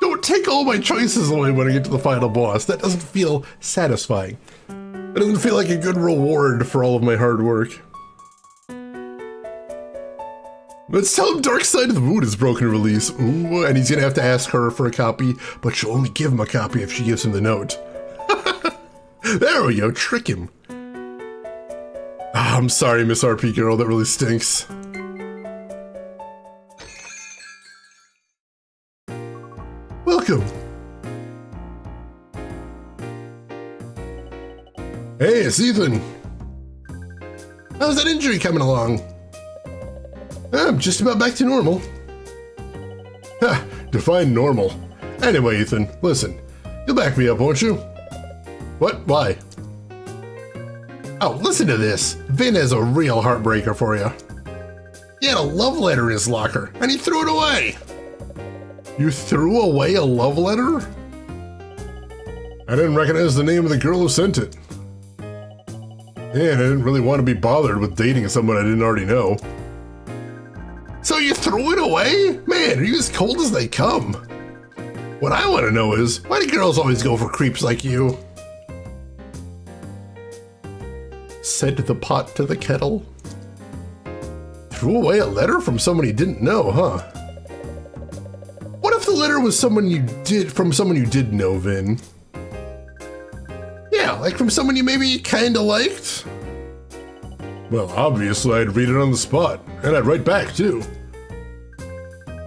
don't take all my choices away when I get to the final boss. That doesn't feel satisfying. That doesn't feel like a good reward for all of my hard work. Let's tell him Dark Side of the Moon is broken release. Ooh, and he's gonna have to ask her for a copy, but she'll only give him a copy if she gives him the note. There we go, trick him. I'm sorry, Miss RP girl, that really stinks. Welcome. Hey, it's Ethan. How's that injury coming along? I'm just about back to normal. Ha, define normal. Anyway, Ethan, listen. You'll back me up, won't you? What? Why? Oh, listen to this. Vin has a real heartbreaker for you. He had a love letter in his locker, and he threw it away. You threw away a love letter? I didn't recognize the name of the girl who sent it. And I didn't really want to be bothered with dating someone I didn't already know. So you threw it away? Man, are you as cold as they come? What I want to know is, why do girls always go for creeps like you? Said the pot to the kettle. Threw away a letter from someone he didn't know, huh? What if the letter was from someone you did know, Vin? Yeah, like from someone you maybe kinda liked? Well, obviously I'd read it on the spot, and I'd write back too.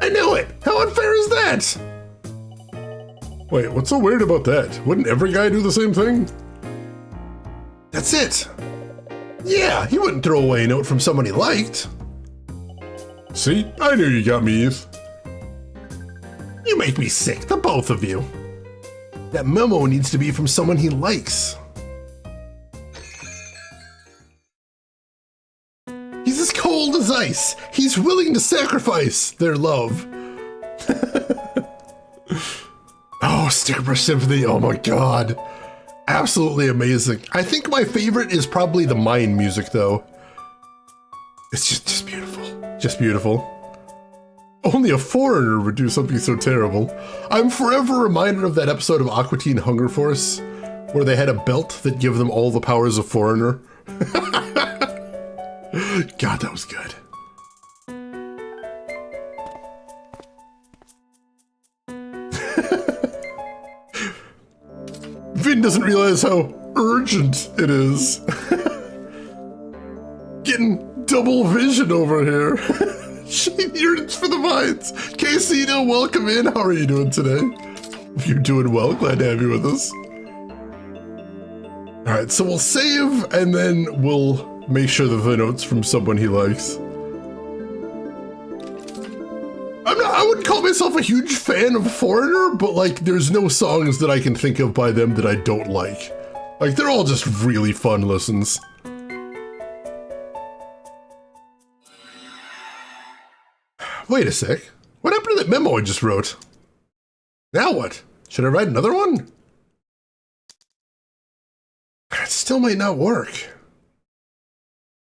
I knew it! How unfair is that? Wait, what's so weird about that? Wouldn't every guy do the same thing? That's it! Yeah, he wouldn't throw away a note from someone he liked. See? I knew you got me, Eve. You make me sick, the both of you. That memo needs to be from someone he likes. He's as cold as ice. He's willing to sacrifice their love. Oh, Sticker Brush Symphony, oh my god. Absolutely amazing. I think my favorite is probably the mine music though. It's just beautiful, just beautiful. Only a foreigner would do something so terrible. I'm forever reminded of that episode of Aqua Teen Hunger Force where they had a belt that gave them all the powers of foreigner. God, that was good. Vin doesn't realize how urgent it is. Getting double vision over here. She yearns for the vines. Casino, welcome in. How are you doing today? You're doing well. Glad to have you with us. All right, so we'll save and then we'll make sure that the note's from someone he likes. I wouldn't call myself a huge fan of Foreigner, but like there's no songs that I can think of by them that I don't like. Like they're all just really fun listens. Wait a sec. What happened to that memo I just wrote? Now what? Should I write another one? It still might not work.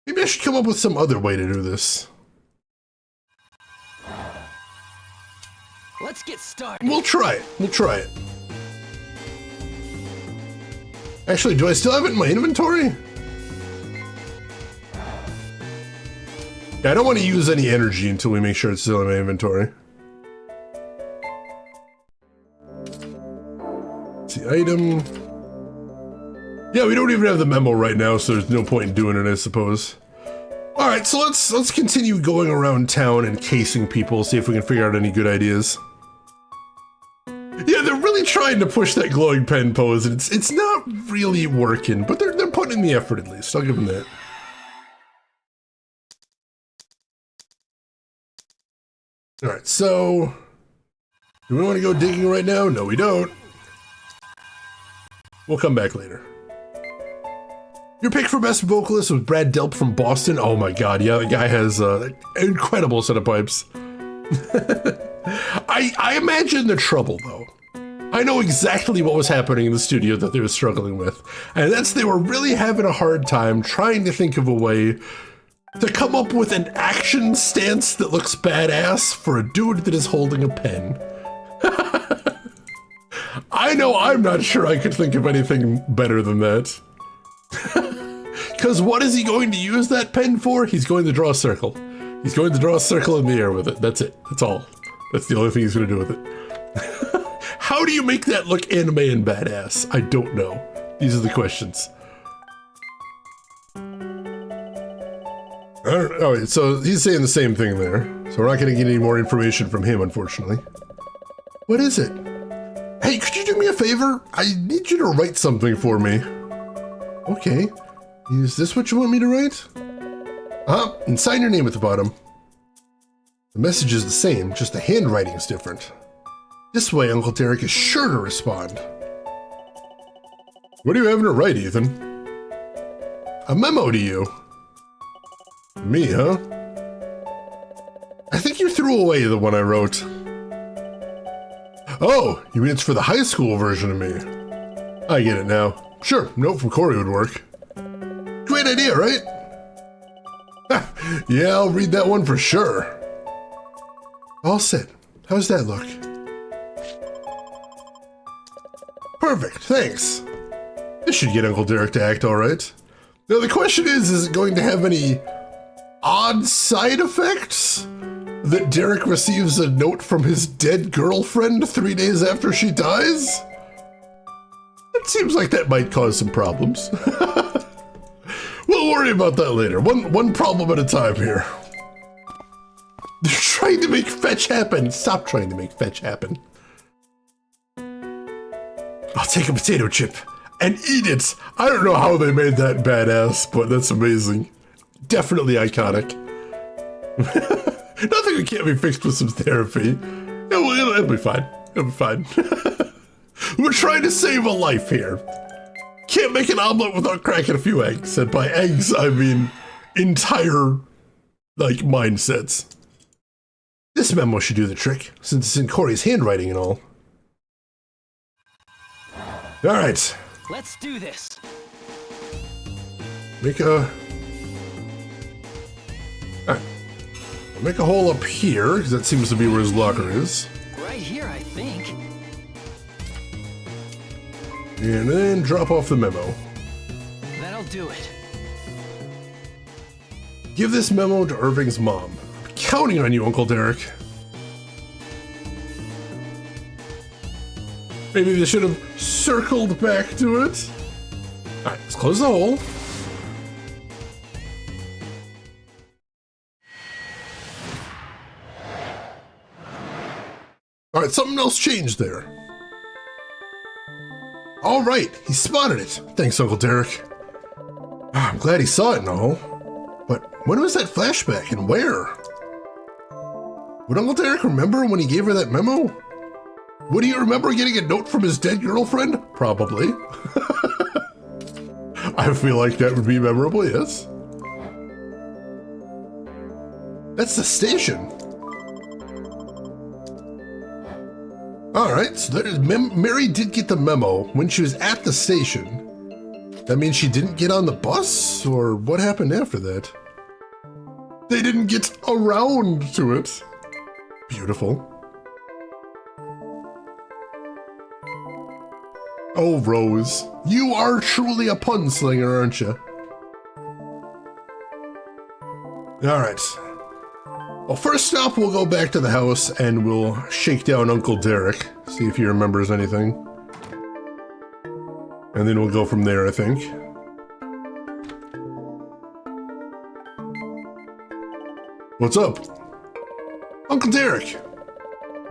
Maybe I should come up with some other way to do this. Let's get started. We'll try it. We'll try it. Actually, do I still have it in my inventory? Yeah, I don't want to use any energy until we make sure it's still in my inventory. Let's see, item. Yeah, we don't even have the memo right now, so there's no point in doing it, I suppose. All right, so let's continue going around town and casing people, see if we can figure out any good ideas. Yeah, they're really trying to push that glowing pen pose, and it's not really working, but they're putting in the effort at least. I'll give them that. All right, so do we want to go digging right now? No, we don't. We'll come back later. Your pick for best vocalist was Brad Delp from Boston. Oh my god, yeah, the guy has an incredible set of pipes. I imagine the trouble, though. I know exactly what was happening in the studio that they were struggling with, and that's they were really having a hard time trying to think of a way to come up with an action stance that looks badass for a dude that is holding a pen. I know I'm not sure I could think of anything better than that. Because what is he going to use that pen for? He's going to draw a circle. He's going to draw a circle in the air with it. That's it. That's all. That's the only thing he's going to do with it. How do you make that look anime and badass? I don't know. These are the questions. Alright, so he's saying the same thing there. So we're not going to get any more information from him, unfortunately. What is it? Hey, could you do me a favor? I need you to write something for me. Okay. Is this what you want me to write? And sign your name at the bottom. The message is the same, just the handwriting is different. This way, Uncle Derek is sure to respond. What are you having to write, Ethan? A memo to you. Me, huh? I think you threw away the one I wrote. Oh, you mean it's for the high school version of me? I get it now. Sure, note from Corey would work. Great idea, right? Yeah, I'll read that one for sure. All set. How's that look? Perfect, thanks. This should get Uncle Derek to act all right. Now the question is it going to have any odd side effects? That Derek receives a note from his dead girlfriend 3 days after she dies? It seems like that might cause some problems. We'll worry about that later. One problem at a time here. They're trying to make fetch happen. Stop trying to make fetch happen. I'll take a potato chip and eat it. I don't know how they made that badass, but that's amazing. Definitely iconic. Nothing that can't be fixed with some therapy. It'll be fine. It'll be fine. We're trying to save a life here. Can't make an omelet without cracking a few eggs. And by eggs, I mean entire, mindsets. This memo should do the trick, since it's in Corey's handwriting and all. All right. Let's do this. Make a hole up here, because that seems to be where his locker is. Right here, I think. And then drop off the memo. That'll do it. Give this memo to Irving's mom. I'm counting on you, Uncle Derek. Maybe they should have circled back to it. All right, let's close the hole. All right, something else changed there. All right, he spotted it. Thanks, Uncle Derek. I'm glad he saw it and all. But when was that flashback and where? Would Uncle Derek remember when he gave her that memo? Would he remember getting a note from his dead girlfriend? Probably. I feel like that would be memorable, yes. That's the station. All right, so Mary did get the memo when she was at the station. That means she didn't get on the bus, or what happened after that? They didn't get around to it. Beautiful. Oh, Rose, you are truly a pun slinger, aren't you? All right. Well, first stop, we'll go back to the house and we'll shake down Uncle Derek, see if he remembers anything. And then we'll go from there, I think. What's up? Uncle Derek,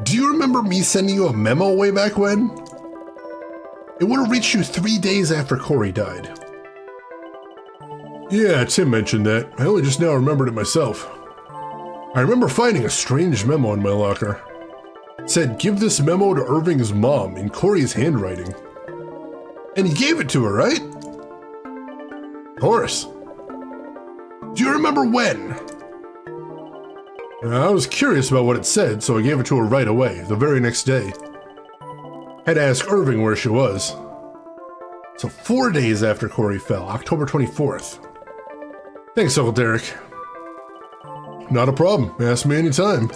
do you remember me sending you a memo way back when? It would have reached you 3 days after Corey died. Yeah, Tim mentioned that. I only just now remembered it myself. I remember finding a strange memo in my locker. It said, give this memo to Irving's mom in Corey's handwriting. And he gave it to her, right? Horace. Do you remember when? I was curious about what it said, so I gave it to her right away, the very next day. Had to ask Irving where she was. So 4 days after Corey fell, October 24th. Thanks, Uncle Derek. Not a problem. Ask me anytime.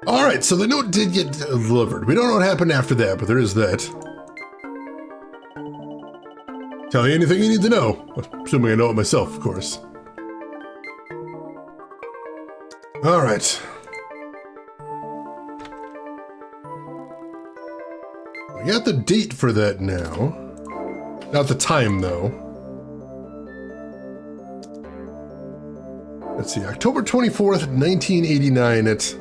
Alright, so the note did get delivered. We don't know what happened after that, but there is that. Tell you anything you need to know. Assuming I know it myself, of course. Alright. We got the date for that now. Not the time, though. Let's see, October 24th, 1989 at...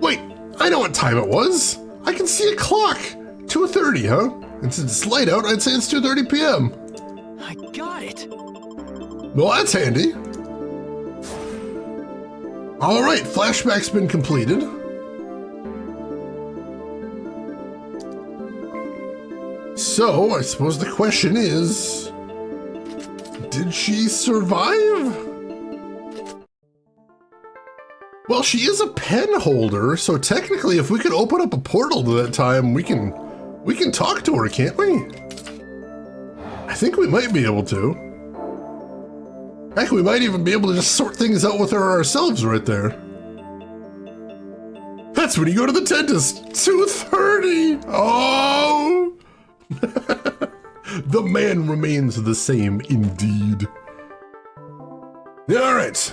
Wait, I know what time it was! I can see a clock! 2:30, huh? And since it's light out, I'd say it's 2:30 p.m. I got it. Well, that's handy. Alright, flashback's been completed. So, I suppose the question is... did she survive? Well, she is a pen holder, so technically if we could open up a portal to that time, we can talk to her, can't we? I think we might be able to. Heck, we might even be able to just sort things out with her ourselves right there. That's when you go to the dentist. 2:30. Oh! The man remains the same indeed. All right.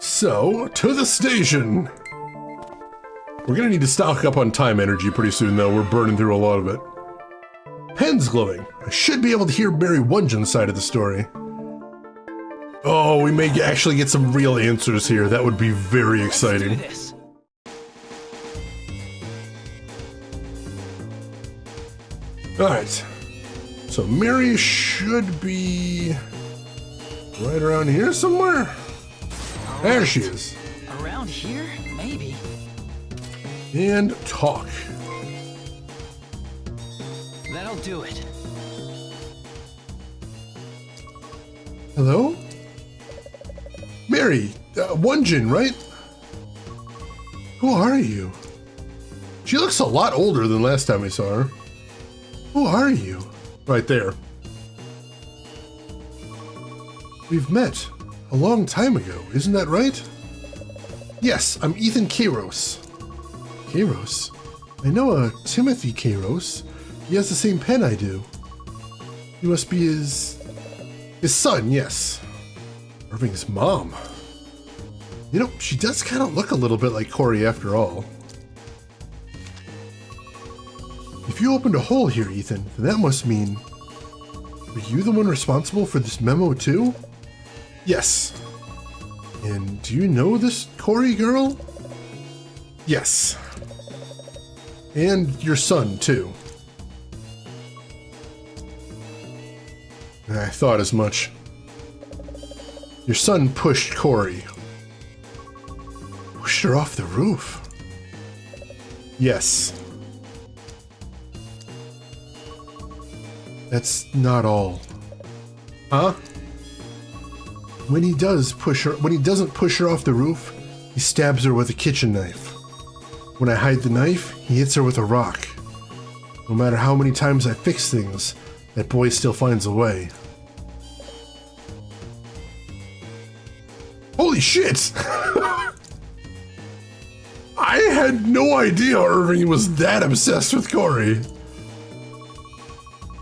So, to the station. We're gonna need to stock up on time energy pretty soon, though. We're burning through a lot of it. Pen's glowing. I should be able to hear Mary Wunjan's side of the story. Oh, we may actually get some real answers here. That would be very exciting. Alright. So Mary should be right around here somewhere. There she is. Around here? Maybe. And talk. That'll do it. Hello? Mary, Wunjin, right? Who are you? She looks a lot older than last time we saw her. Who are you? Right there. We've met a long time ago, isn't that right? Yes, I'm Ethan Kairos. Kairos? I know a Timothy Kairos. He has the same pen I do. You must be his son, yes. Irving's mom. You know, she does kind of look a little bit like Corey after all. If you opened a hole here, Ethan, then that must mean... were you the one responsible for this memo too? Yes. And do you know this Corey girl? Yes. And your son too. I thought as much. Your son pushed Corey. Pushed her off the roof. Yes. That's not all. Huh? When he doesn't push her off the roof, he stabs her with a kitchen knife. When I hide the knife, he hits her with a rock. No matter how many times I fix things, that boy still finds a way. Holy shit! I had no idea Irving was that obsessed with Corey.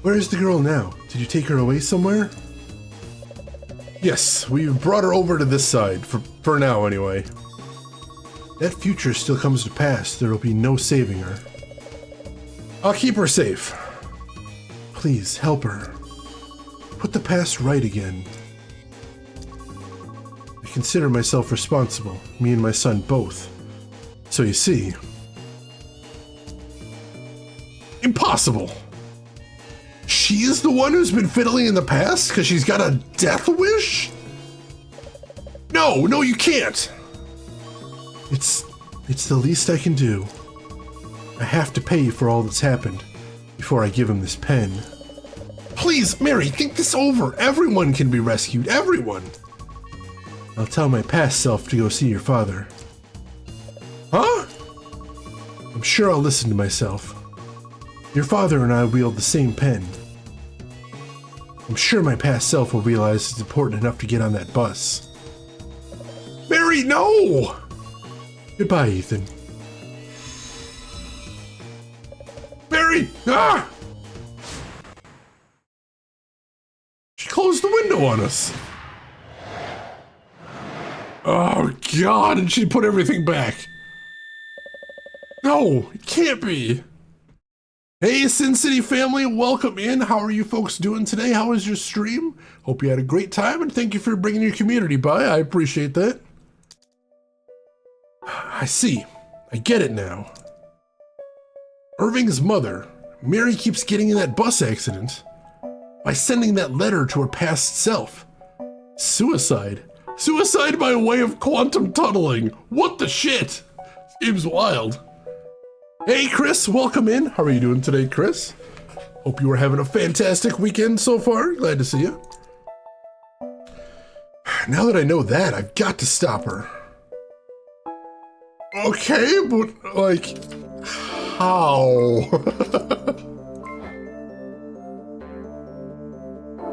Where is the girl now? Did you take her away somewhere? Yes, we brought her over to this side, for now anyway. that future still comes to pass, there will be no saving her. I'll keep her safe. Please, help her. Put the past right again. I consider myself responsible, me and my son both. So you see... Impossible! She is the one who's been fiddling in the past because she's got a death wish? No, you can't! It's the least I can do. I have to pay for all that's happened before I give him this pen. Please, Mary, think this over. Everyone can be rescued, everyone. I'll tell my past self to go see your father. Huh? I'm sure I'll listen to myself. Your father and I wield the same pen. I'm sure my past self will realize it's important enough to get on that bus. Mary, no! Goodbye, Ethan. Mary! Ah! She closed the window on us. Oh, God, and she put everything back. No, it can't be. Hey, Sin City family, welcome in. How are you folks doing today? How was your stream? Hope you had a great time, and thank you for bringing your community by. I appreciate that. I see. I get it now. Irving's mother, Mary, keeps getting in that bus accident by sending that letter to her past self. Suicide. Suicide by way of quantum tunneling. What the shit? Seems wild. Hey, Chris, welcome in. How are you doing today, Chris? Hope you are having a fantastic weekend so far. Glad to see you. Now that I know that, I've got to stop her. Okay, but, like, how?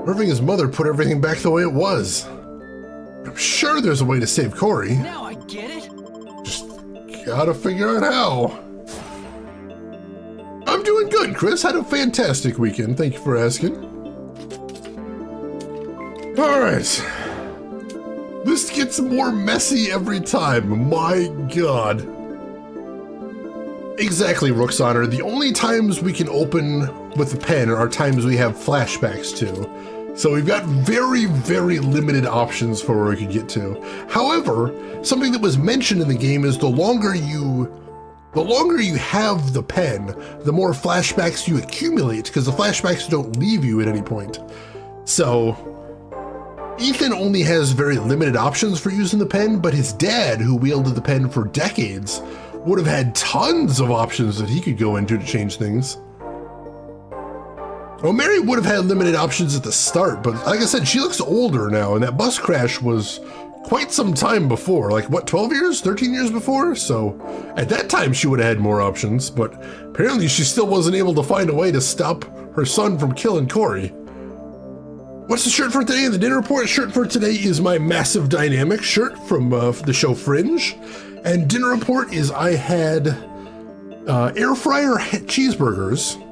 Irving's mother put everything back the way it was. I'm sure there's a way to save Corey. Now I get it. Just gotta figure out how. I'm doing good, Chris. Had a fantastic weekend. Thank you for asking. All right. This gets more messy every time. My God. Exactly, Rooksoner. The only times we can open with the pen are times we have flashbacks to. So we've got very, very limited options for where we could get to. However, something that was mentioned in the game is the longer you have the pen, the more flashbacks you accumulate, because the flashbacks don't leave you at any point. So Ethan only has very limited options for using the pen, but his dad, who wielded the pen for decades, would have had tons of options that he could go into to change things. Well, Mary would have had limited options at the start, but like I said, she looks older now, and that bus crash was quite some time before, like what, 12 years, 13 years before? So at that time she would have had more options, but apparently she still wasn't able to find a way to stop her son from killing Corey. What's the shirt for today? In the dinner report, shirt for today is my Massive Dynamic shirt from the show Fringe. And dinner report is I had air fryer cheeseburgers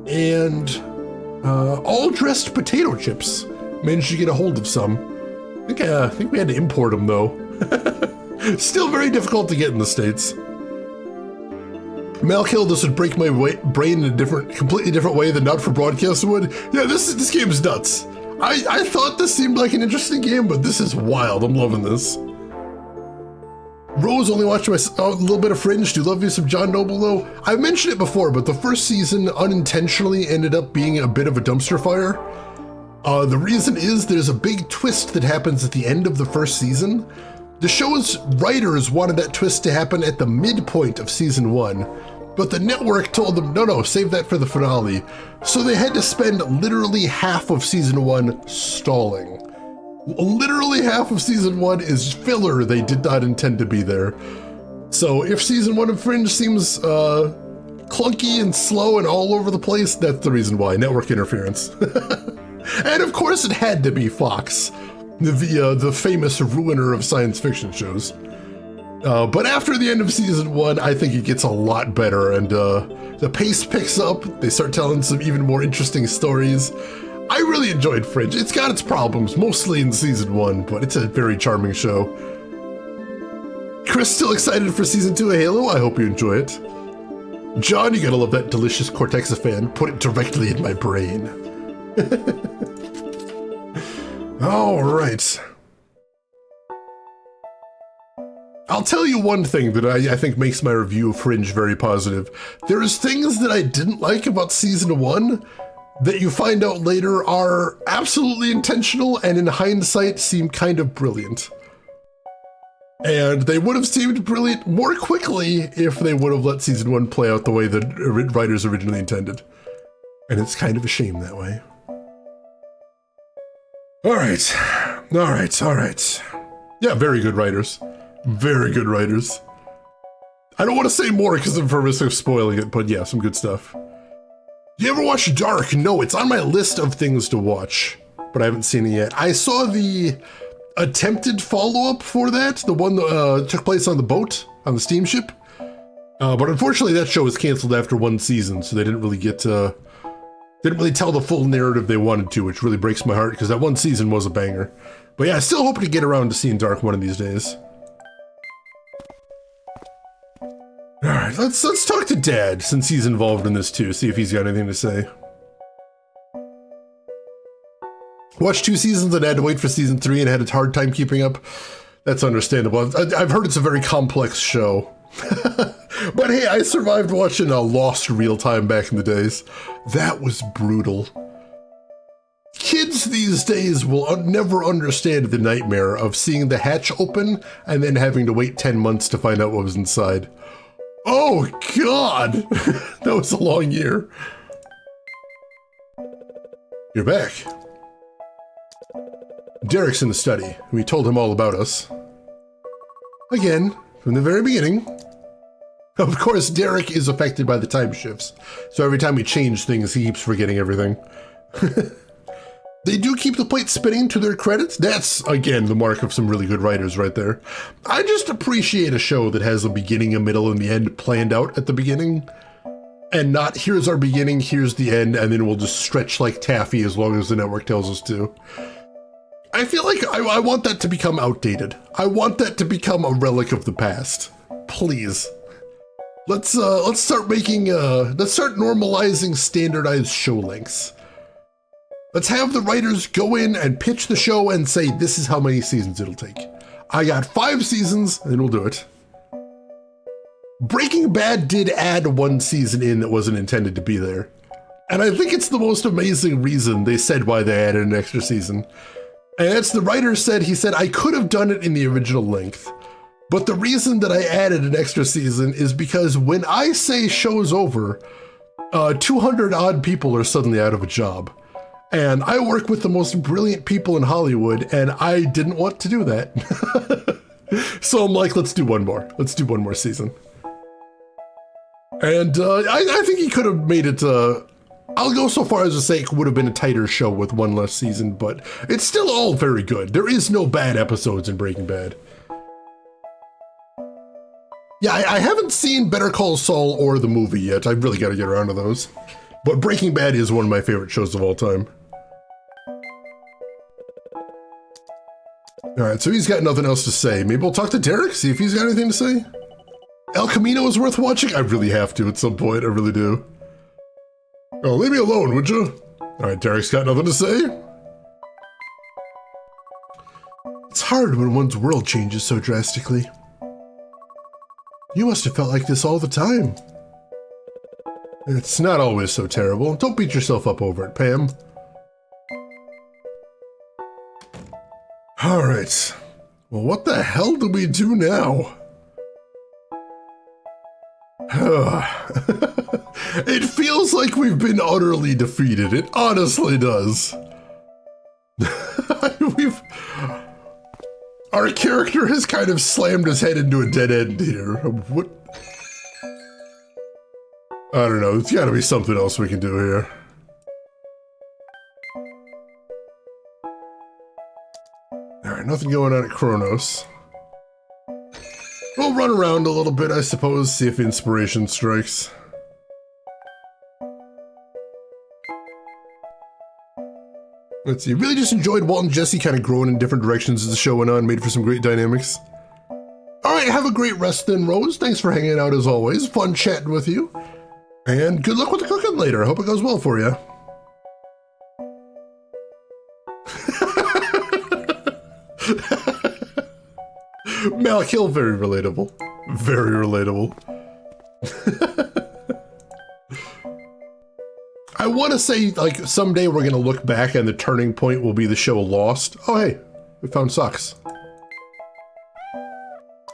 and all dressed potato chips. Managed to get a hold of some. I think we had to import them though. Still very difficult to get in the States. Malkill, this would break my brain in a completely different way than Not for Broadcast would. Yeah, this game's nuts. I thought this seemed like an interesting game, but this is wild. I'm loving this. Rose only watched a little bit of Fringe. Do love you some John Noble though. I've mentioned it before, but the first season unintentionally ended up being a bit of a dumpster fire. The reason is there's a big twist that happens at the end of the first season. The show's writers wanted that twist to happen at the midpoint of season 1, but the network told them, no, save that for the finale. So they had to spend literally half of season 1 stalling. Literally half of season 1 is filler they did not intend to be there. So if season 1 of Fringe seems clunky and slow and all over the place, that's the reason why, network interference. And of course it had to be Fox, the famous ruiner of science fiction shows. But after the end of season 1, I think it gets a lot better, and the pace picks up. They start telling some even more interesting stories. I really enjoyed Fringe. It's got its problems, mostly in season 1, but it's a very charming show. Chris, still excited for season 2 of Halo? I hope you enjoy it. John, you gotta love that delicious Cortexiphan. Put it directly in my brain. All right. I'll tell you one thing that I think makes my review of Fringe very positive. There's things that I didn't like about season 1 that you find out later are absolutely intentional and in hindsight seem kind of brilliant. And they would have seemed brilliant more quickly if they would have let season 1 play out the way the writers originally intended. And it's kind of a shame that way. All right. Yeah, very good writers. Very good writers. I don't want to say more because I'm for risk of spoiling it, but yeah, some good stuff. You ever watch Dark? No, it's on my list of things to watch, but I haven't seen it yet. I saw the attempted follow-up for that, the one that took place on the boat, on the steamship. But unfortunately, that show was canceled after 1 season, so they didn't really get didn't really tell the full narrative they wanted to, which really breaks my heart because that 1 season was a banger. But yeah, I still hope to get around to seeing Dark one of these days. All right, let's talk to Dad since he's involved in this too. See if he's got anything to say. Watched 2 seasons and had to wait for season 3 and had a hard time keeping up. That's understandable. I've heard it's a very complex show. But hey, I survived watching Lost real time back in the days. That was brutal. Kids these days will never understand the nightmare of seeing the hatch open and then having to wait 10 months to find out what was inside. Oh God, that was a long year. You're back. Derek's in the study. We told him all about us. Again, from the very beginning. Of course, Derek is affected by the time shifts, so every time we change things, he keeps forgetting everything. They do keep the plate spinning to their credits. That's, again, the mark of some really good writers right there. I just appreciate a show that has a beginning, a middle, and the end planned out at the beginning. And not, here's our beginning, here's the end, and then we'll just stretch like taffy as long as the network tells us to. I feel like I want that to become outdated. I want that to become a relic of the past. Please. Let's start normalizing standardized show lengths. Let's have the writers go in and pitch the show and say, this is how many seasons it'll take. I got 5 seasons, and we'll do it. Breaking Bad did add 1 season in that wasn't intended to be there. And I think it's the most amazing reason they said why they added an extra season. And that's the writer said, he said, I could have done it in the original length. But the reason that I added an extra season is because when I say show's over, 200 odd people are suddenly out of a job. And I work with the most brilliant people in Hollywood, and I didn't want to do that. So I'm like, let's do one more. Let's do 1 more season. And I think he could have made it, I'll go so far as to say it would have been a tighter show with 1 less season, but it's still all very good. There is no bad episodes in Breaking Bad. Yeah, I haven't seen Better Call Saul or the movie yet. I've really got to get around to those. But Breaking Bad is one of my favorite shows of all time. All right, so he's got nothing else to say. Maybe we'll talk to Derek, see if he's got anything to say. El Camino is worth watching? I really have to at some point, I really do. Oh, leave me alone, would you? All right, Derek's got nothing to say. It's hard when one's world changes so drastically. You must have felt like this all the time. It's not always so terrible. Don't beat yourself up over it, Pam. All right. Well, what the hell do we do now? It feels like we've been utterly defeated. It honestly does. Our character has kind of slammed his head into a dead end here. What? I don't know. There's got to be something else we can do here. All right, nothing going on at Kronos. We'll run around a little bit, I suppose, see if inspiration strikes. Let's see, really just enjoyed Walt and Jesse kind of growing in different directions as the show went on, made for some great dynamics. Oh right, have a great rest then, Rose. Thanks for hanging out as always. Fun chatting with you. And good luck with the cooking later. I hope it goes well for you. Malik Hill, very relatable. Very relatable. I want to say, like, someday we're going to look back and the turning point will be the show Lost. Oh, hey, we found socks.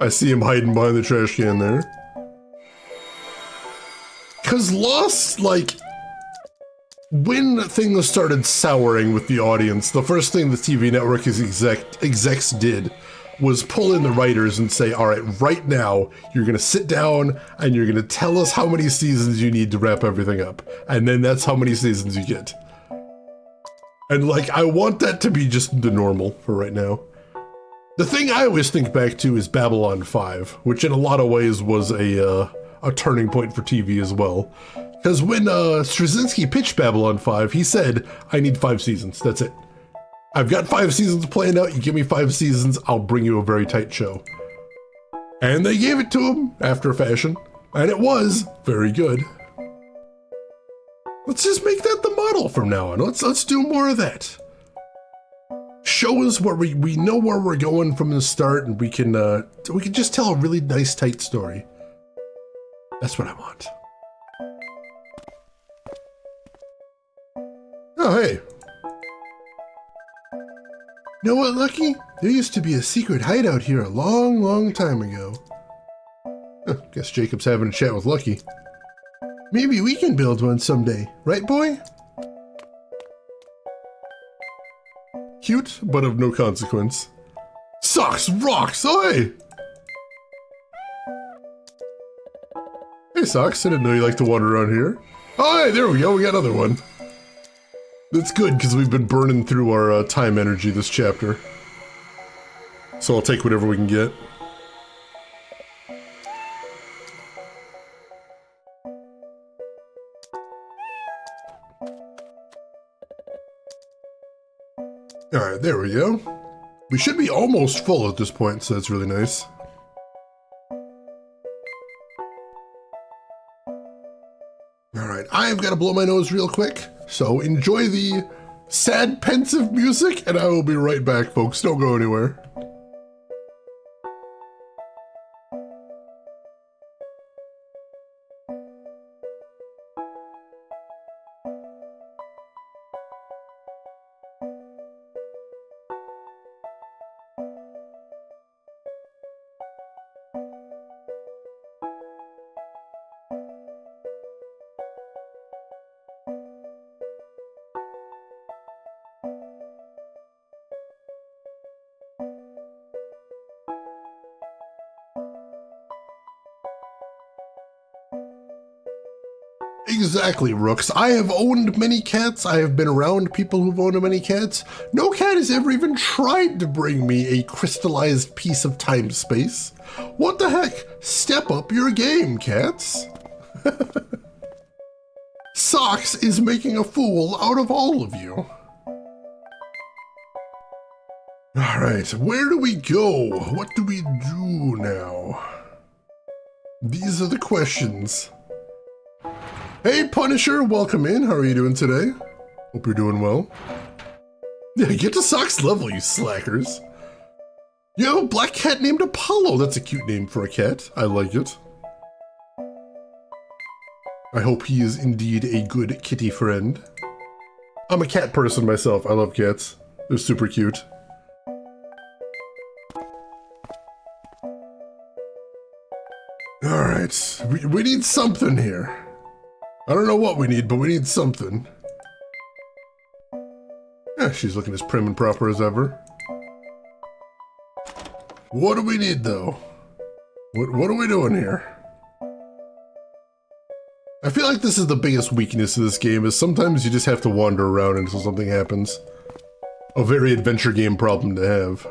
I see him hiding behind the trash can there. Because Lost, like, when things started souring with the audience, the first thing the TV network execs did was pull in the writers and say, all right, right now, you're going to sit down and you're going to tell us how many seasons you need to wrap everything up. And then that's how many seasons you get. And like, I want that to be just the normal for right now. The thing I always think back to is Babylon 5, which in a lot of ways was a turning point for TV as well. Because when Straczynski pitched Babylon 5, he said, I need 5 seasons, that's it. I've got 5 seasons planned out, you give me 5 seasons, I'll bring you a very tight show. And they gave it to him after a fashion, and it was very good. Let's just make that the model from now on. Let's do more of that. Shows where we know where we're going from the start, and we can just tell a really nice, tight story. That's what I want. Oh, hey. You know what, Lucky? There used to be a secret hideout here a long, long time ago. Huh, guess Jacob's having a chat with Lucky. Maybe we can build one someday, right, boy? Cute, but of no consequence. Socks rocks, oh hey! Hey Socks, I didn't know you liked to wander around here. Oh hey, there we go, we got another one. That's good, because we've been burning through our time energy this chapter. So I'll take whatever we can get. Alright, there we go. We should be almost full at this point, so that's really nice. Alright, I've got to blow my nose real quick. So enjoy the sad, pensive music, and I will be right back, folks. Don't go anywhere. Exactly, Rooks. I have owned many cats. I have been around people who've owned many cats. No cat has ever even tried to bring me a crystallized piece of time-space. What the heck? Step up your game, cats. Socks is making a fool out of all of you. Alright, where do we go? What do we do now? These are the questions. Hey Punisher, welcome in. How are you doing today? Hope you're doing well. Yeah, get to Sock's level, you slackers. You have a black cat named Apollo. That's a cute name for a cat. I like it. I hope he is indeed a good kitty friend. I'm a cat person myself. I love cats. They're super cute. Alright, we need something here. I don't know what we need, but we need something. Yeah, she's looking as prim and proper as ever. What do we need, though? What are we doing here? I feel like this is the biggest weakness of this game, is sometimes you just have to wander around until something happens. A very adventure game problem to have.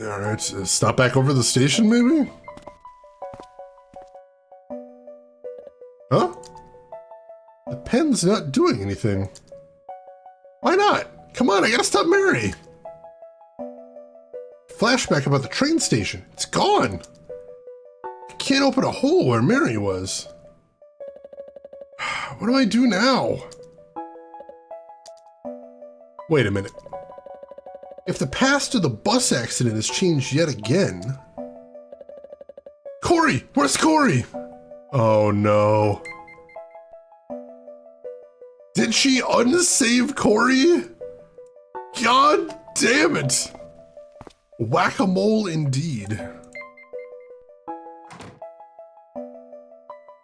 Alright, stop back over the station, maybe? Huh? The pen's not doing anything. Why not? Come on, I gotta stop Mary. Flashback about the train station. It's gone. I can't open a hole where Mary was. What do I do now? Wait a minute. If the past of the bus accident has changed yet again... Corey! Where's Corey? Oh no. Did she unsave Corey? God damn it! Whack-a-mole indeed.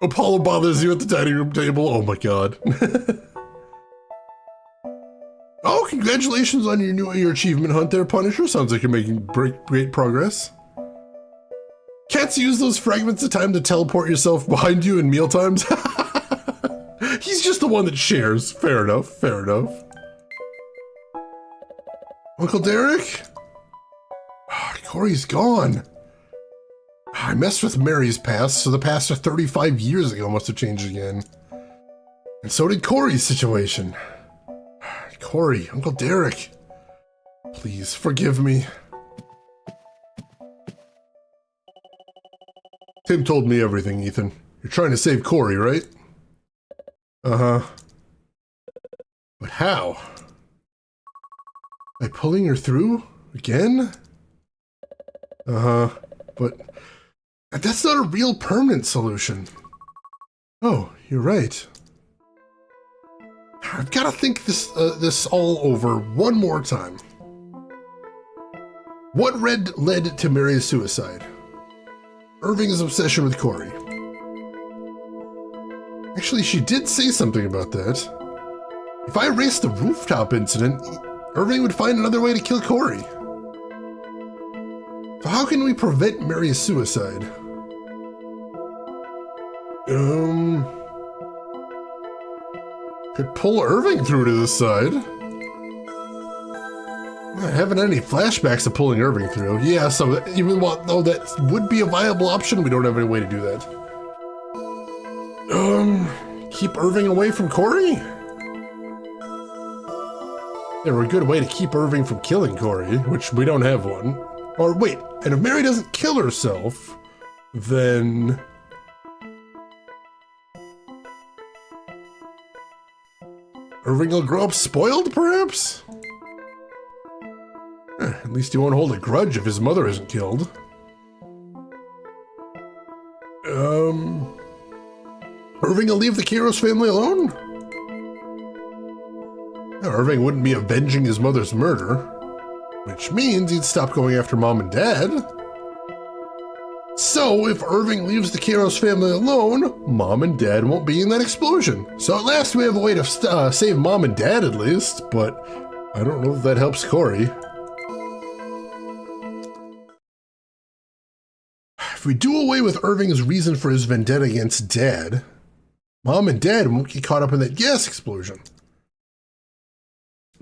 Apollo bothers you at the dining room table. Oh my god. Oh, congratulations on your achievement hunt there, Punisher. Sounds like you're making great progress. Can't you use those fragments of time to teleport yourself behind you in meal times? He's just the one that shares. Fair enough, fair enough. Uncle Derek? Corey's gone. I messed with Mary's past, so the past of 35 years ago must have changed again. And so did Corey's situation. Corey, Uncle Derek, please forgive me. Tim told me everything, Ethan. You're trying to save Corey, right? Uh-huh. But how? By pulling her through? Again? Uh-huh. But that's not a real permanent solution. Oh, you're right. I've got to think this all over one more time. What led to Mary's suicide? Irving's obsession with Corey. Actually, she did say something about that. If I erased the rooftop incident, Irving would find another way to kill Corey. So how can we prevent Mary's suicide? Could pull Irving through to the side. I haven't had any flashbacks of pulling Irving through. Yeah, so even though that would be a viable option, we don't have any way to do that. Keep Irving away from Corey? There were a good way to keep Irving from killing Corey, which we don't have one. Or wait, and if Mary doesn't kill herself, then... Irving will grow up spoiled, perhaps? At least he won't hold a grudge if his mother isn't killed. Irving will leave the Kairos family alone? Irving wouldn't be avenging his mother's murder, which means he'd stop going after Mom and Dad. So if Irving leaves the Kairos family alone, Mom and Dad won't be in that explosion. So at last we have a way to save Mom and Dad at least, but I don't know if that helps Corey. If we do away with Irving's reason for his vendetta against Dad, Mom and Dad won't get caught up in that gas explosion.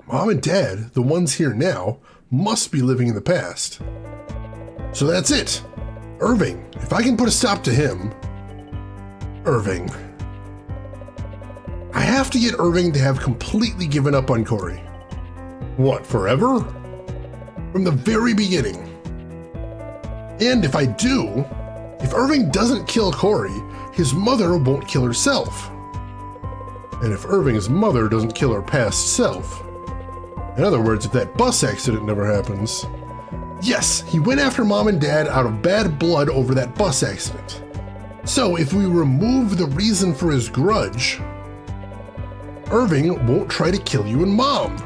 Mom and Dad, the ones here now, must be living in the past. So that's it. Irving, if I can put a stop to him... Irving. I have to get Irving to have completely given up on Corey. What, forever? From the very beginning. And if I do, if Irving doesn't kill Corey, his mother won't kill herself. And if Irving's mother doesn't kill her past self, in other words, if that bus accident never happens, yes, he went after Mom and Dad out of bad blood over that bus accident. So if we remove the reason for his grudge, Irving won't try to kill you and Mom.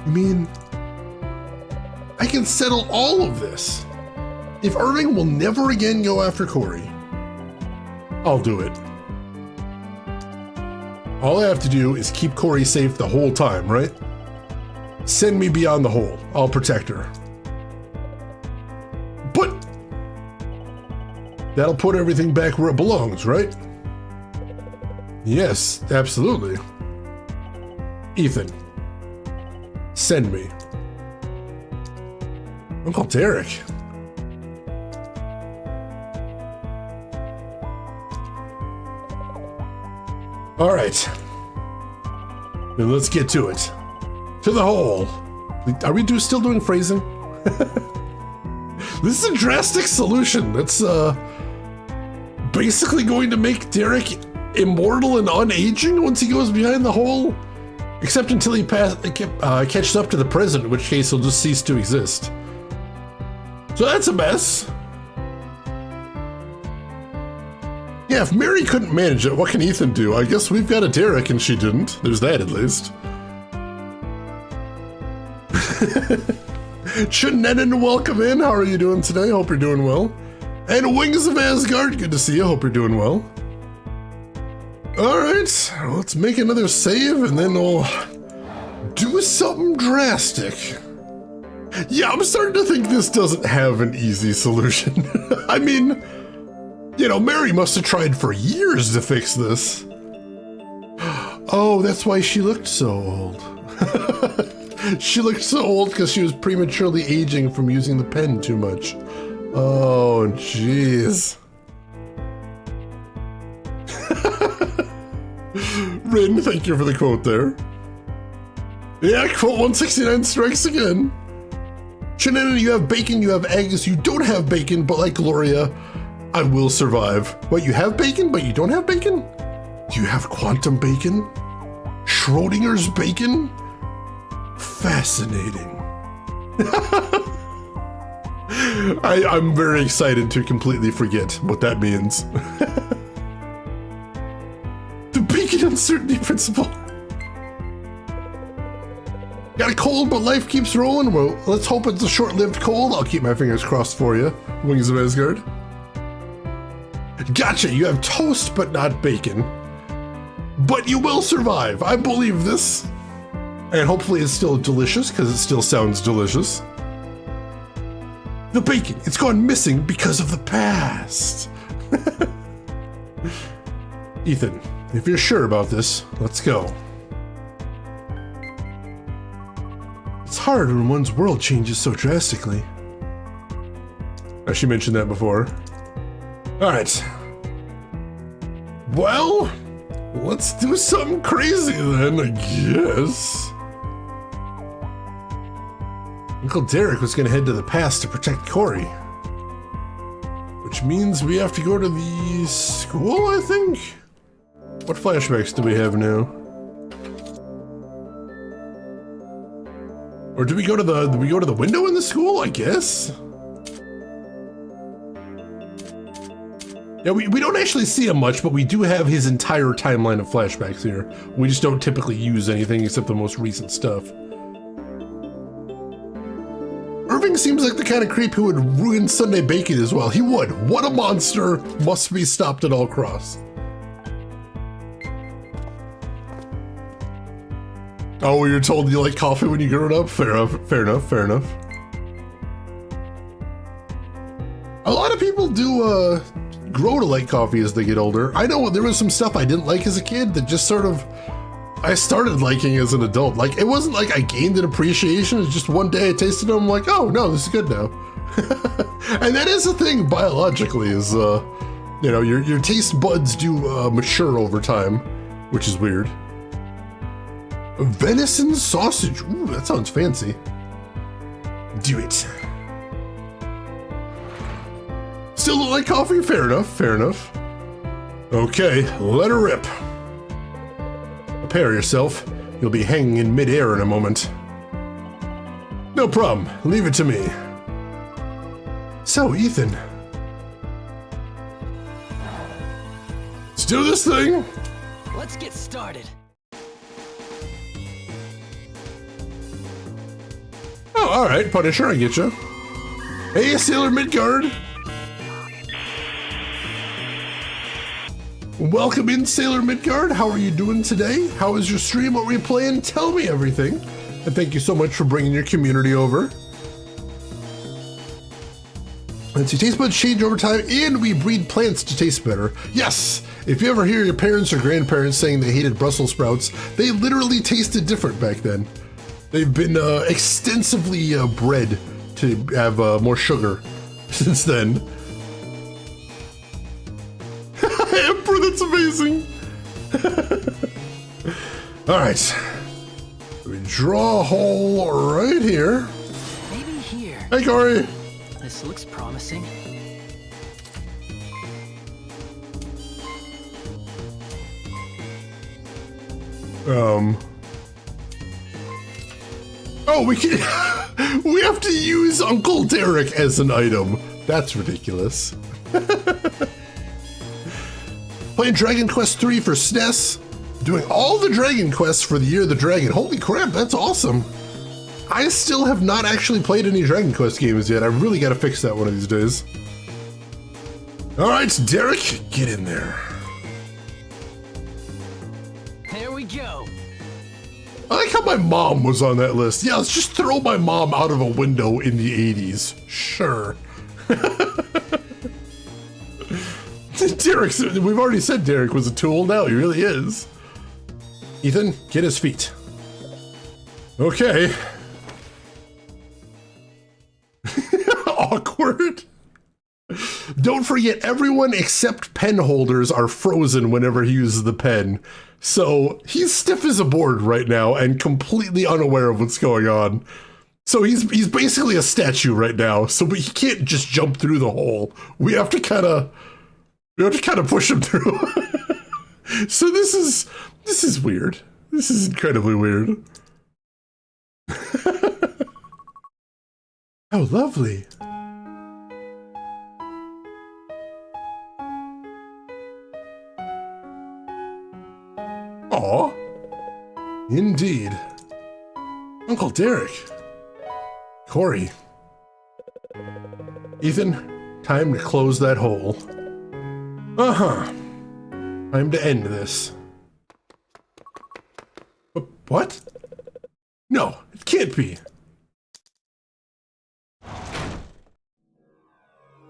You mean, I can settle all of this. If Irving will never again go after Corey, I'll do it. All I have to do is keep Corey safe the whole time, right? Send me beyond the hole. I'll protect her. But that'll put everything back where it belongs, right? Yes, absolutely. Ethan, send me. Uncle Derek. All right. Then let's get to it. To the hole. Are we still doing phrasing? This is a drastic solution. It's basically going to make Derek immortal and unaging once he goes behind the hole. Except until he catches up to the present, in which case he'll just cease to exist. So that's a mess. Yeah, if Mary couldn't manage it, what can Ethan do? I guess we've got a Derek and she didn't. There's that at least. Shenanigans, welcome in. How are you doing today? Hope you're doing well. And Wings of Asgard, good to see you. Hope you're doing well. All right, let's make another save and then we'll do something drastic. Yeah, I'm starting to think this doesn't have an easy solution. I mean, you know, Mary must have tried for years to fix this. Oh, that's why she looked so old. She looked so old because she was prematurely aging from using the pen too much. Oh, jeez. Rin, thank you for the quote there. Yeah, quote 169 strikes again. Shenanigans, you have bacon, you have eggs, you don't have bacon, but like Gloria, I will survive. What, you have bacon, but you don't have bacon? Do you have quantum bacon? Schrodinger's bacon? Fascinating. I'm very excited to completely forget what that means. The bacon uncertainty principle. Got a cold, but life keeps rolling. Well, let's hope it's a short-lived cold. I'll keep my fingers crossed for you. Wings of Asgard. Gotcha, you have toast, but not bacon. But you will survive. I believe this. And hopefully it's still delicious, because it still sounds delicious. The bacon, it's gone missing because of the past. Ethan, if you're sure about this, let's go. It's hard when one's world changes so drastically. She mentioned that before. All right. Well, let's do something crazy then, I guess. Uncle Derek was gonna head to the past to protect Corey. Which means we have to go to the school, I think? What flashbacks do we have now? Or do we go to the window in the school, I guess? Yeah, we don't actually see him much, but we do have his entire timeline of flashbacks here. We just don't typically use anything except the most recent stuff. Irving seems like the kind of creep who would ruin Sunday bacon as well. He would. What a monster. Must be stopped at all costs. Oh, you're told you like coffee when you grow up? Fair enough, fair enough, fair enough. A lot of people do grow to like coffee as they get older. I know there was some stuff I didn't like as a kid that just sort of I started liking as an adult. Like, it wasn't like I gained an appreciation. It's just one day I tasted it, I'm like, oh no, this is good now. And that is the thing biologically is, you know, your taste buds do mature over time, which is weird. Venison sausage. Ooh, that sounds fancy. Do it. Still don't like coffee? Fair enough, fair enough. Okay, let her rip. Prepare yourself. You'll be hanging in midair in a moment. No problem. Leave it to me. So, Ethan. Let's do this thing. Let's get started. Oh, all right, Punisher, I get you. Hey, Sailor Midgard. Welcome in, Sailor Midgard. How are you doing today? How was your stream? What were you playing? Tell me everything. And thank you so much for bringing your community over. And so taste buds change over time, and we breed plants to taste better. Yes, if you ever hear your parents or grandparents saying they hated Brussels sprouts, they literally tasted different back then. They've been extensively bred to have more sugar since then. Emperor, that's amazing. All right, We draw a hole right here. Maybe here. Hey, Corey. This looks promising. Oh, we can. We have to use Uncle Derek as an item. That's ridiculous. Playing Dragon Quest III for SNES. Doing all the Dragon Quests for the Year of the Dragon. Holy crap, that's awesome. I still have not actually played any Dragon Quest games yet. I really got to fix that one of these days. All right, Derek, get in there. There we go. I like how my mom was on that list. Yeah, let's just throw my mom out of a window in the 80s. Sure. Derek's, we've already said Derek was a tool. Now he really is. Ethan, get his feet. Okay. Awkward. Don't forget, everyone except pen holders are frozen whenever he uses the pen. So he's stiff as a board right now and completely unaware of what's going on. So he's basically a statue right now. So he can't just jump through the hole. We have to kind of push him through. So this is weird. This is incredibly weird. How lovely. Aw. Indeed. Uncle Derek. Corey. Ethan, time to close that hole. Uh-huh. Time to end this. What? No, it can't be.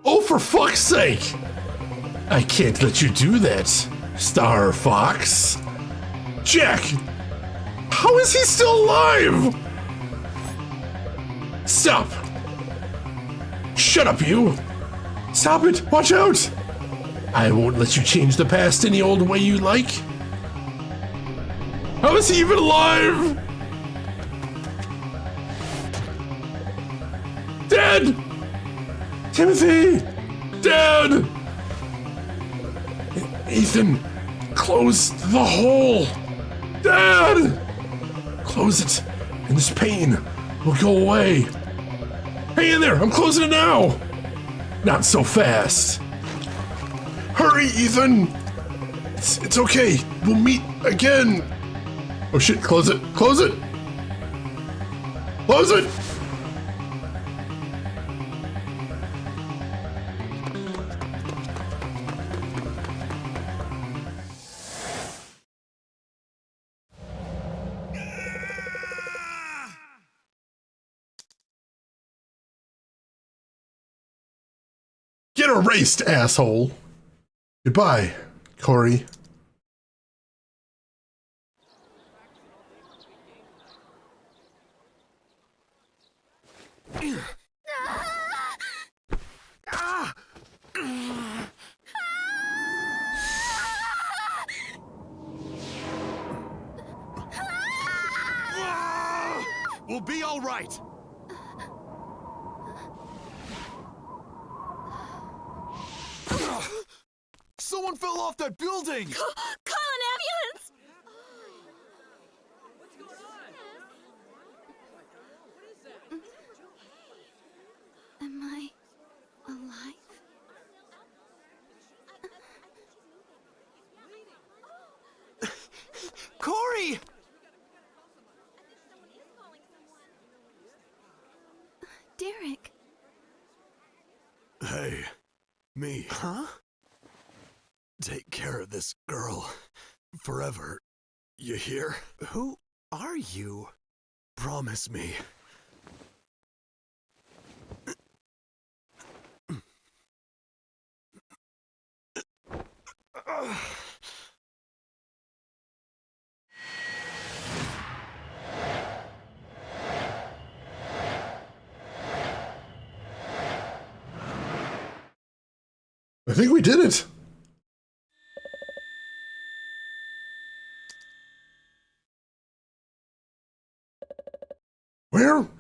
Oh, for fuck's sake! I can't let you do that, Star Fox. Jack! How is he still alive? Stop! Shut up, you! Stop it! Watch out! I won't let you change the past any old way you like. How is he even alive? Dead! Timothy! Dead! Ethan, close the hole! Dad! Close it, and this pain will go away. Hang in there, I'm closing it now! Not so fast. Hurry, Ethan! It's okay, we'll meet again. Oh shit, close it, close it! Close it! Get erased, asshole. Goodbye, Corey. We'll be all right. Someone fell off that building! Call an ambulance! What's going on? What is that? Am I alive? Corey! Derek. Hey, me. Huh? Take care of this girl. Forever. You hear? Who are you? Promise me. I think we did it.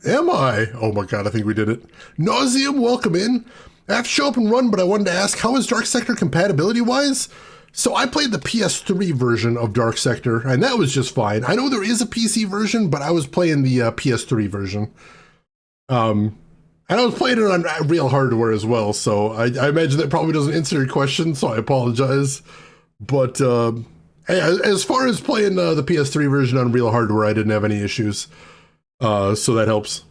Am I? Oh my god, I think we did it. Nauseum, welcome in. I have to show up and run, but I wanted to ask, how is Dark Sector compatibility-wise? So I played the PS3 version of Dark Sector, and that was just fine. I know there is a PC version, but I was playing the PS3 version. And I was playing it on real hardware as well, so I imagine that probably doesn't answer your question, so I apologize. But hey, as far as playing the PS3 version on real hardware, I didn't have any issues. So that helps.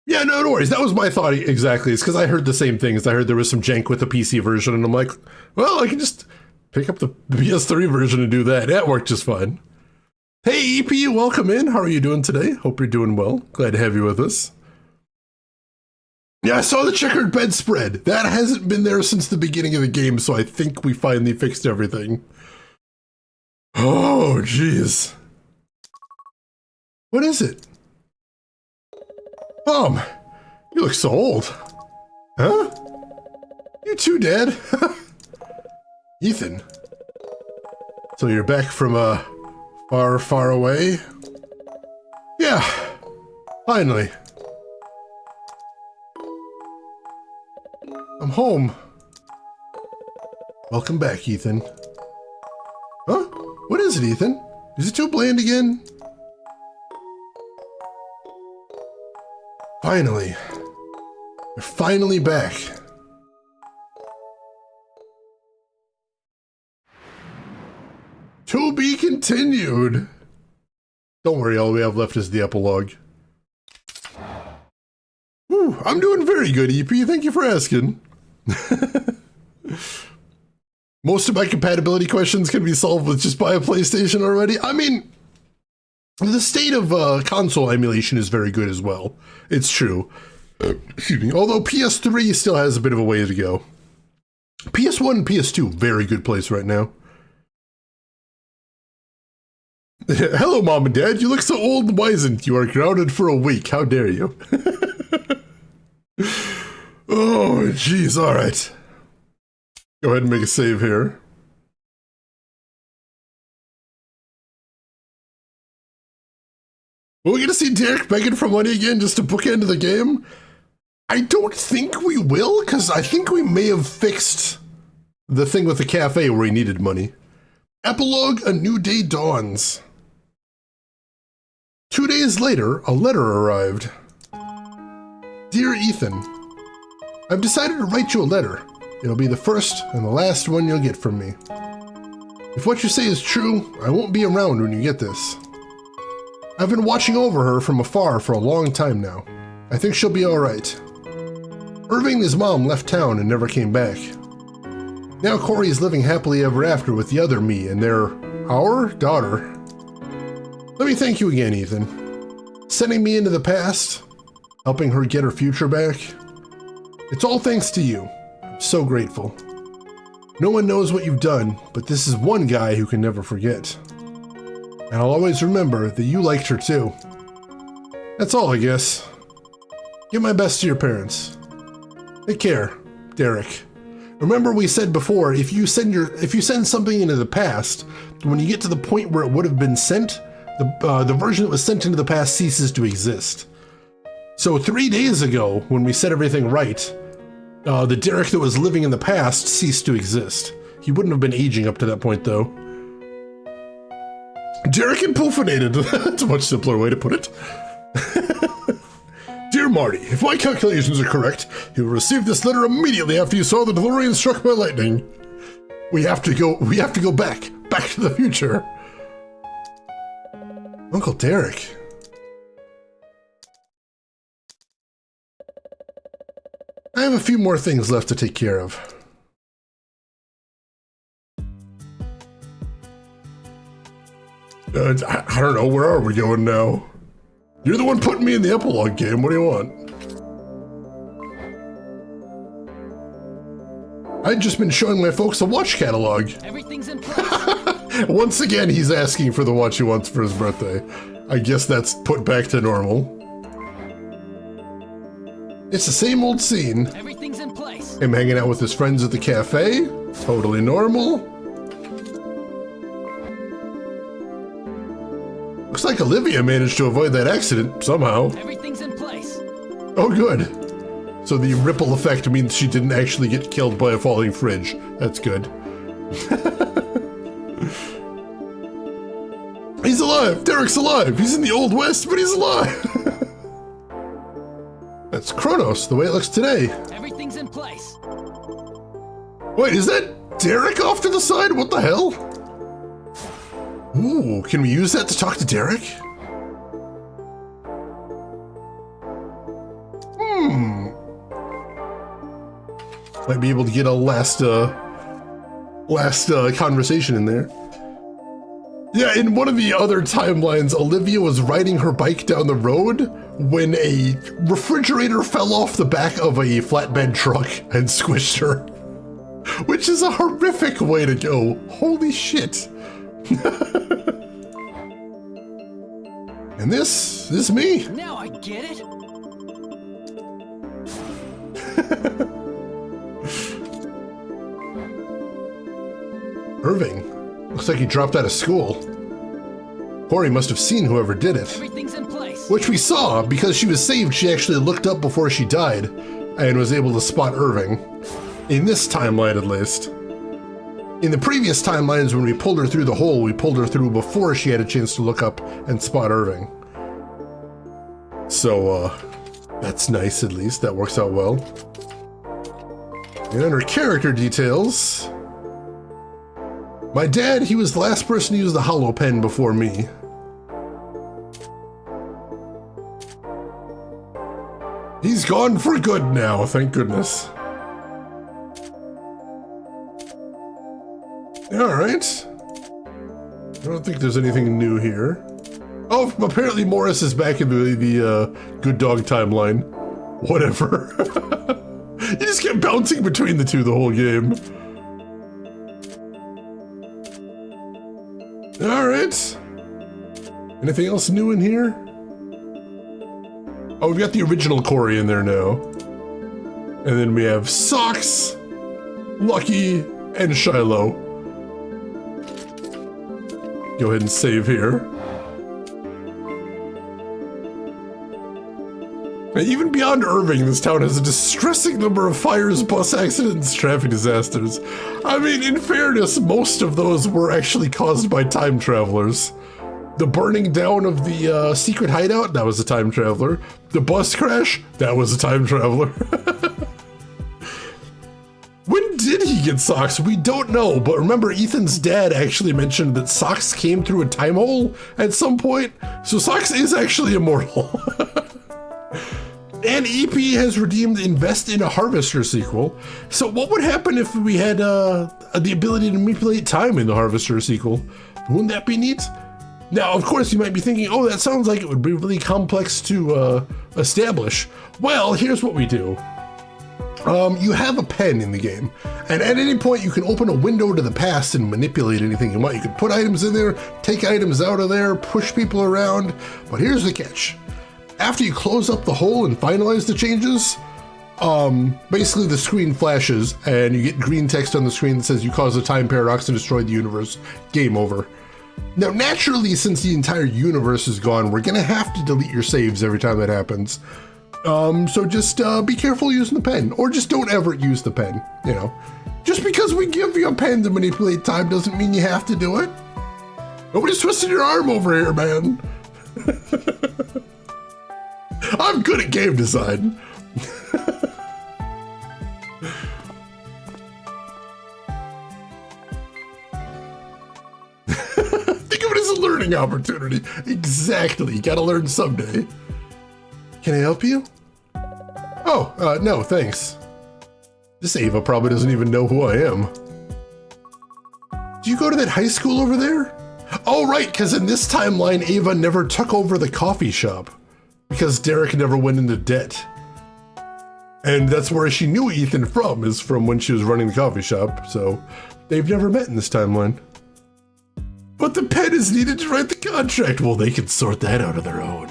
Yeah, no worries. That was my thought exactly. It's because I heard the same things. I heard there was some jank with the PC version, and I'm like, well, I can just pick up the PS3 version and do that. That worked just fine. Hey, EP, welcome in. How are you doing today? Hope you're doing well. Glad to have you with us. Yeah, I saw the checkered bedspread. That hasn't been there since the beginning of the game, so I think we finally fixed everything. Oh, jeez. What is it? Mom, you look so old. Huh? You too, Dad. Ethan. So you're back from, far, far away? Yeah, finally. I'm home. Welcome back, Ethan. Huh? What is it, Ethan? Is it too bland again? Finally. You're finally back. To be continued. Don't worry, all we have left is the epilogue. Whew, I'm doing very good, EP. Thank you for asking. Most of my compatibility questions can be solved with just buy a PlayStation already. I mean, the state of console emulation is very good as well. It's true. Excuse me. Although PS3 still has a bit of a way to go. PS1 and PS2, very good place right now. Hello, Mom and Dad. You look so old and wizened. You are grounded for a week. How dare you? Oh, jeez. All right. Go ahead and make a save here. Will we get to see Derek begging for money again just to bookend the game? I don't think we will, because I think we may have fixed the thing with the cafe where he needed money. Epilogue, A New Day Dawns. 2 days later, a letter arrived. Dear Ethan, I've decided to write you a letter. It'll be the first and the last one you'll get from me. If what you say is true, I won't be around when you get this. I've been watching over her from afar for a long time now. I think she'll be alright. Irving and his mom left town and never came back. Now Corey is living happily ever after with the other me and our daughter. Let me thank you again, Ethan. Sending me into the past, helping her get her future back. It's all thanks to you. I'm so grateful. No one knows what you've done, but this is one guy who can never forget. And I'll always remember that you liked her too. That's all, I guess. Give my best to your parents. Take care, Derek. Remember we said before, if you send something into the past, when you get to the point where it would have been sent, the version that was sent into the past ceases to exist. So 3 days ago, when we said everything right, the Derek that was living in the past ceased to exist. He wouldn't have been aging up to that point, though. Derek impulfinated. That's a much simpler way to put it. Dear Marty, if my calculations are correct, you will receive this letter immediately after you saw the DeLorean struck by lightning. We have to go back to the future. Uncle Derek. I have a few more things left to take care of. I don't know, where are we going now? You're the one putting me in the epilogue game, what do you want? I've just been showing my folks a watch catalog. Everything's in place. Once again, he's asking for the watch he wants for his birthday. I guess that's put back to normal. It's the same old scene. Everything's in place. Him hanging out with his friends at the cafe. Totally normal. Looks like Olivia managed to avoid that accident somehow. Everything's in place. Oh, good. So the ripple effect means she didn't actually get killed by a falling fridge. That's good. He's alive! Derek's alive! He's in the Old West, but he's alive! That's Kronos, the way it looks today. Everything's in place. Wait, is that Derek off to the side? What the hell? Ooh, can we use that to talk to Derek? Might be able to get a last conversation in there. Yeah, in one of the other timelines, Olivia was riding her bike down the road when a refrigerator fell off the back of a flatbed truck and squished her. Which is a horrific way to go. Holy shit. And this me. Now I get it. Irving. Looks like he dropped out of school. Corey must have seen whoever did it. Everything's in place. Which we saw, because she was saved, she actually looked up before she died and was able to spot Irving. In this timeline, at least. In the previous timelines, when we pulled her through the hole, we pulled her through before she had a chance to look up and spot Irving. So, that's nice, at least. That works out well. And under character details, my dad, he was the last person to use the hollow pen before me. He's gone for good now, thank goodness. All right. I don't think there's anything new here. Oh, apparently Morris is back in the Good Dog timeline. Whatever. You just kept bouncing between the two the whole game. All right. Anything else new in here? Oh, we've got the original Corey in there now. And then we have Socks, Lucky, and Shiloh. Go ahead and save here. And even beyond Irving, this town has a distressing number of fires, bus accidents, traffic disasters. I mean, in fairness, most of those were actually caused by time travelers. The burning down of the secret hideout, that was a time traveler. The bus crash, that was a time traveler. When did he get Socks? We don't know, but remember Ethan's dad actually mentioned that Socks came through a time hole at some point, so Socks is actually immortal. And EP has redeemed Invest in a Harvester sequel. So what would happen if we had the ability to manipulate time in the Harvester sequel? Wouldn't that be neat? Now, of course, you might be thinking, oh, that sounds like it would be really complex to establish. Well, here's what we do. You have a pen in the game, and at any point you can open a window to the past and manipulate anything you want. You can put items in there, take items out of there, push people around, but here's the catch. After you close up the hole and finalize the changes, basically the screen flashes and you get green text on the screen that says you caused a time paradox and destroyed the universe. Game over. Now, naturally, since the entire universe is gone, we're gonna have to delete your saves every time that happens. So just be careful using the pen, or just don't ever use the pen, you know. Just because we give you a pen to manipulate time doesn't mean you have to do it. Nobody's twisting your arm over here, man. I'm good at game design. Think of it as a learning opportunity. Exactly. You gotta learn someday. Can I help you? Oh, no, thanks. This Ava probably doesn't even know who I am. Do you go to that high school over there? Oh, right, because in this timeline, Ava never took over the coffee shop. Because Derek never went into debt. And that's where she knew Ethan from, is from when she was running the coffee shop, so they've never met in this timeline. But the pen is needed to write the contract. Well, they can sort that out of their own.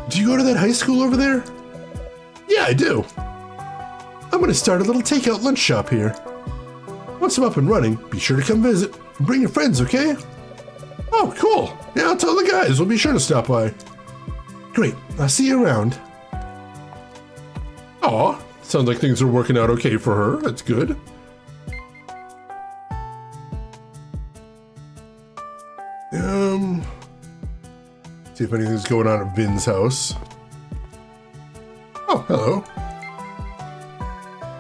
Do you go to that high school over there? Yeah, I do. I'm gonna start a little takeout lunch shop here. Once I'm up and running, be sure to come visit and bring your friends, okay? Oh, Oh, cool. Yeah, I'll tell the guys. We'll be sure to stop by. Great. I'll see you around. Aw, sounds like things are working out okay for her. That's good. See if anything's going on at Vin's house. Oh, hello.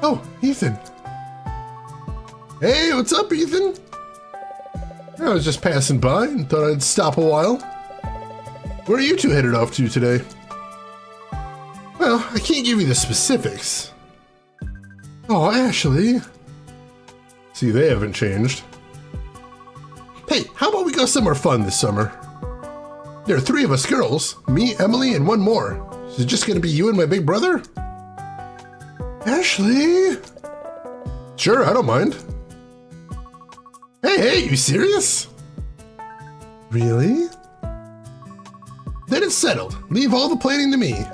Oh, Ethan. Hey, what's up, Ethan? I was just passing by and thought I'd stop a while. Where are you two headed off to today? Well, I can't give you the specifics. Oh, Ashley. See, they haven't changed. Hey, how about we go somewhere fun this summer? There are 3 of us girls, me, Emily, and one more. Is it just gonna be you and my big brother? Ashley? Sure, I don't mind. Hey, you serious? Really? Then it's settled. Leave all the planning to me.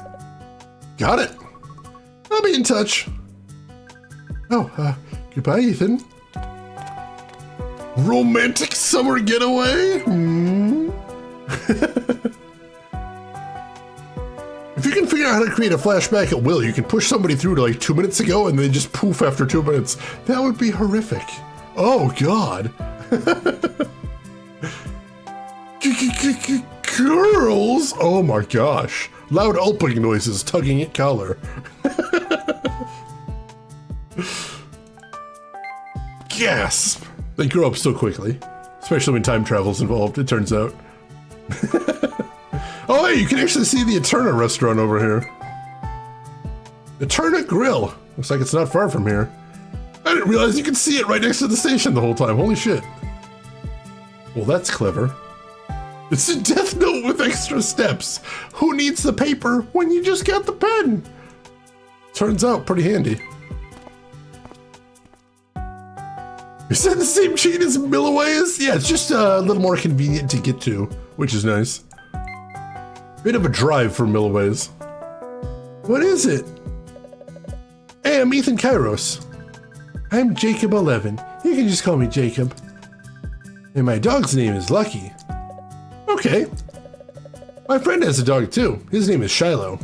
Got it. I'll be in touch. Oh, goodbye, Ethan. Romantic summer getaway? If you can figure out how to create a flashback at will, you can push somebody through to like 2 minutes ago and they just poof after 2 minutes. That would be horrific. Oh, God. Girls? Oh my gosh. Loud opening noises tugging at collar. Gasp. They grow up so quickly. Especially when time travel's involved, it turns out. Oh, hey, you can actually see the Eterna restaurant over here. Eterna Grill. Looks like it's not far from here. I didn't realize you could see it right next to the station the whole time. Holy shit. Well, that's clever. It's a Death Note with extra steps. Who needs the paper when you just got the pen? Turns out pretty handy. Is that the same chain as Milloway is? Yeah, it's just a little more convenient to get to, which is nice. Bit of a drive for Milloway's. What is it? Hey, I'm Ethan Kairos. I'm Jacob 11. You can just call me Jacob. And my dog's name is Lucky. Okay. My friend has a dog too. His name is Shiloh.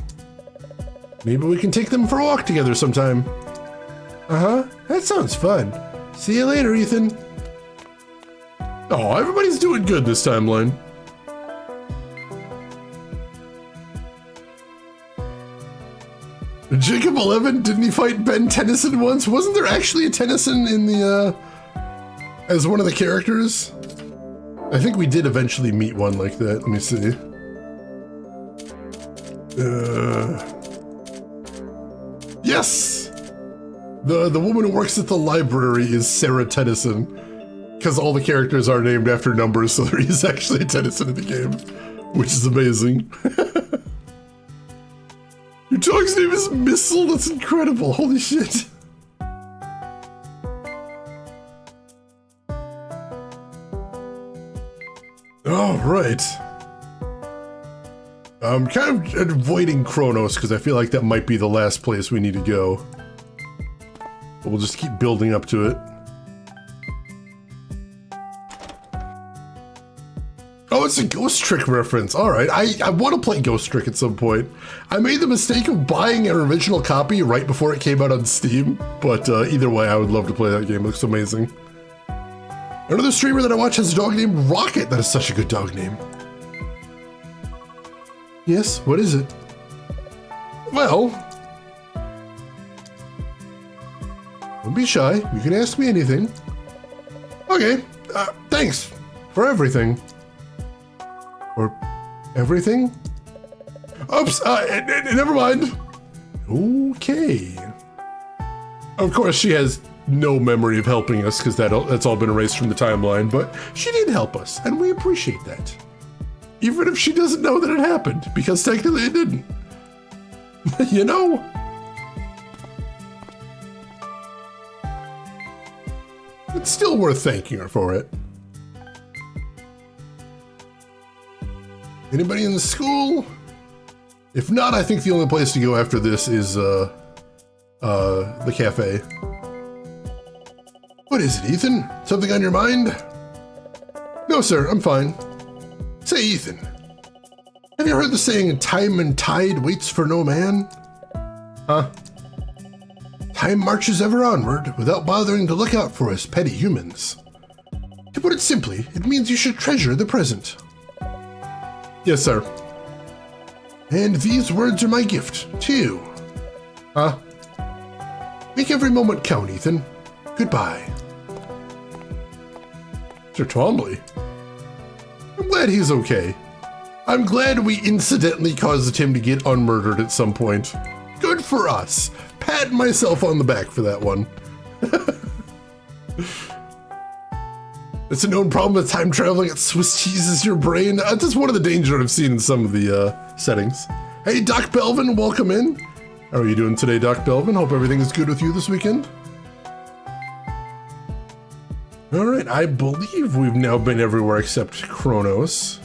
Maybe we can take them for a walk together sometime. Uh-huh. That sounds fun. See you later, Ethan. Oh, everybody's doing good this timeline. Jacob 11, didn't he fight Ben Tennyson once? Wasn't there actually a Tennyson in the, as one of the characters? I think we did eventually meet one like that. Let me see. Yes! The woman who works at the library is Sarah Tennyson. Because all the characters are named after numbers, so there is actually a Tennyson in the game. Which is amazing. Your dog's name is Missile? That's incredible. Holy shit. All right. I'm kind of avoiding Kronos because I feel like that might be the last place we need to go. But we'll just keep building up to it. Oh, it's a Ghost Trick reference. All right, I want to play Ghost Trick at some point. I made the mistake of buying an original copy right before it came out on Steam, but either way, I would love to play that game. It looks amazing. Another streamer that I watch has a dog named Rocket. That is such a good dog name. Yes, what is it? Well, don't be shy. You can ask me anything. Okay, thanks for everything. Or everything? Oops, never mind. Okay. Of course, she has no memory of helping us because that's all been erased from the timeline, but she did help us, and we appreciate that. Even if she doesn't know that it happened, because technically it didn't. You know? It's still worth thanking her for it. Anybody in the school? If not, I think the only place to go after this is the cafe. What is it, Ethan? Something on your mind? No, sir, I'm fine. Say, Ethan, have you heard the saying, time and tide waits for no man? Huh? Time marches ever onward without bothering to look out for us petty humans. To put it simply, it means you should treasure the present. Yes, sir. And these words are my gift to you. Huh? Make every moment count, Ethan. Goodbye. Mr. Twombly. I'm glad he's okay. I'm glad we incidentally caused him to get unmurdered at some point. Good for us. Pat myself on the back for that one. It's a known problem with time traveling. It Swiss cheeses your brain. That's one of the dangers I've seen in some of the settings. Hey, Doc Belvin, welcome in. How are you doing today, Doc Belvin? Hope everything is good with you this weekend. All right, I believe we've now been everywhere except Kronos.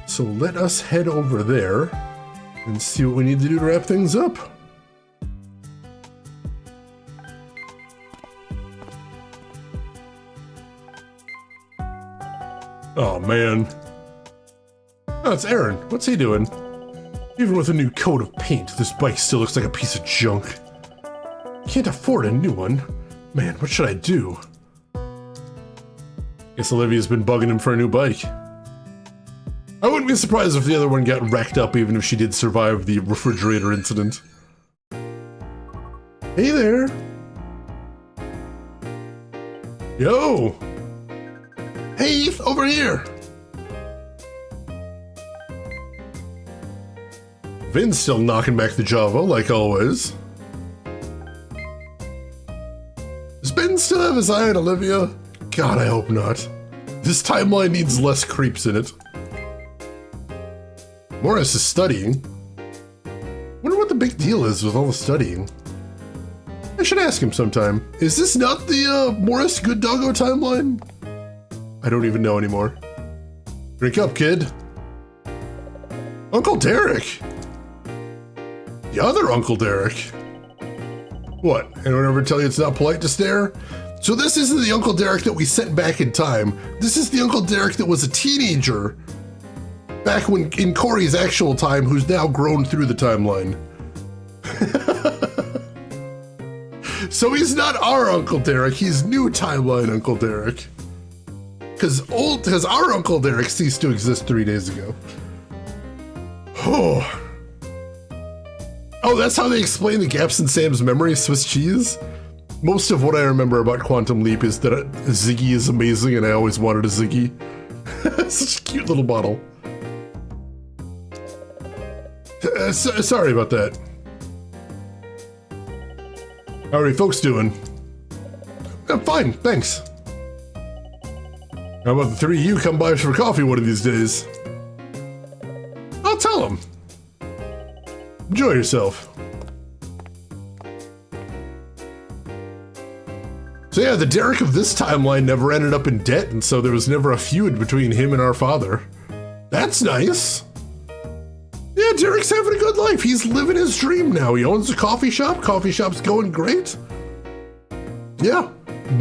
So let us head over there and see what we need to do to wrap things up. Oh man. Oh, it's Aaron. What's he doing? Even with a new coat of paint, this bike still looks like a piece of junk. Can't afford a new one. Man, what should I do? Guess Olivia's been bugging him for a new bike. I wouldn't be surprised if the other one got wrecked up even if she did survive the refrigerator incident. Hey there. Yo. Hey, over here. Vin's still knocking back the Java, like always. Does Ben still have his eye on Olivia? God, I hope not. This timeline needs less creeps in it. Morris is studying. Wonder what the big deal is with all the studying. I should ask him sometime. Is this not the Morris Good Doggo timeline? I don't even know anymore. Drink up, kid. Uncle Derek. The other Uncle Derek. What? Anyone ever tell you it's not polite to stare? So this isn't the Uncle Derek that we sent back in time. This is the Uncle Derek that was a teenager back when in Corey's actual time, who's now grown through the timeline. So he's not our Uncle Derek, he's new timeline Uncle Derek. Because our Uncle Derek ceased to exist 3 days ago. Oh. Oh, that's how they explain the gaps in Sam's memory, Swiss cheese? Most of what I remember about Quantum Leap is that Ziggy is amazing and I always wanted a Ziggy. Such a cute little bottle. Sorry about that. How are you folks doing? I'm fine, thanks. How about the three of you come by for coffee one of these days? I'll tell them. Enjoy yourself. So yeah, the Derek of this timeline never ended up in debt, and so there was never a feud between him and our father. That's nice. Yeah, Derek's having a good life. He's living his dream now. He owns a coffee shop. Coffee shop's going great. Yeah,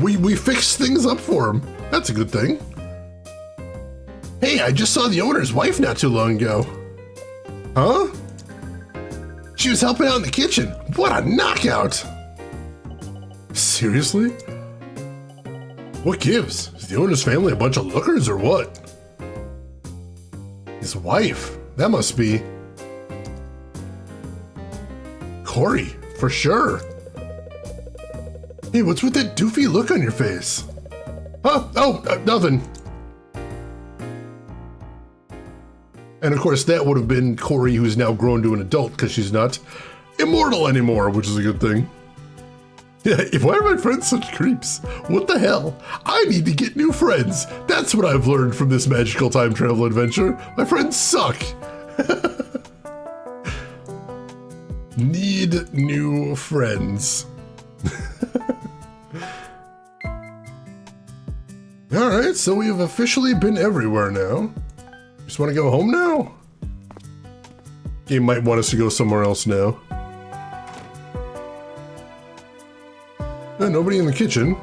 we fixed things up for him. That's a good thing. Hey, I just saw the owner's wife not too long ago. Huh? She was helping out in the kitchen. What a knockout! Seriously? What gives? Is the owner's family a bunch of lookers or what? His wife? That must be... Corey, for sure. Hey, what's with that doofy look on your face? Huh? Oh, nothing. And of course, that would have been Corey, who's now grown to an adult because she's not immortal anymore, which is a good thing. Yeah, why are my friends such creeps? What the hell? I need to get new friends. That's what I've learned from this magical time travel adventure. My friends suck. Need new friends. All right, so we have officially been everywhere now. Just want to go home now? Game might want us to go somewhere else now. Nobody in the kitchen.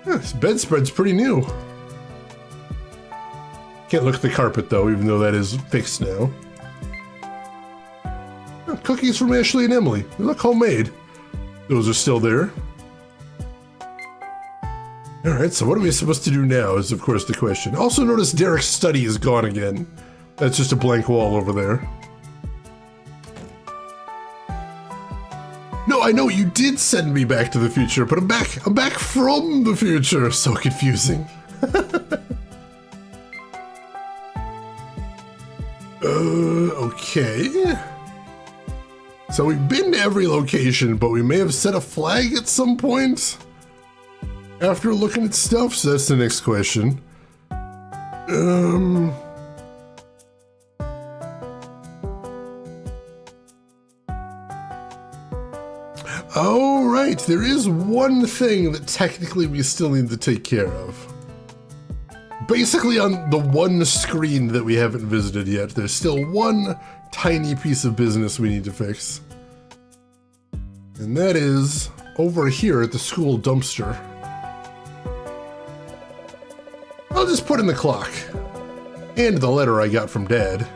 This bedspread's pretty new. Can't look at the carpet though, even though that is fixed now. Oh, cookies from Ashley and Emily. They look homemade. Those are still there. Alright, so what are we supposed to do now is of course the question. Also notice Derek's study is gone again. That's just a blank wall over there. No, I know you did send me back to the future, but I'm back from the future. So confusing. Okay. So we've been to every location, but we may have set a flag at some point after looking at stuff, so that's the next question. Oh, right, there is one thing that technically we still need to take care of. Basically on the one screen that we haven't visited yet, there's still one tiny piece of business we need to fix. And that is over here at the school dumpster. I'll just put in the clock. And the letter I got from Dad.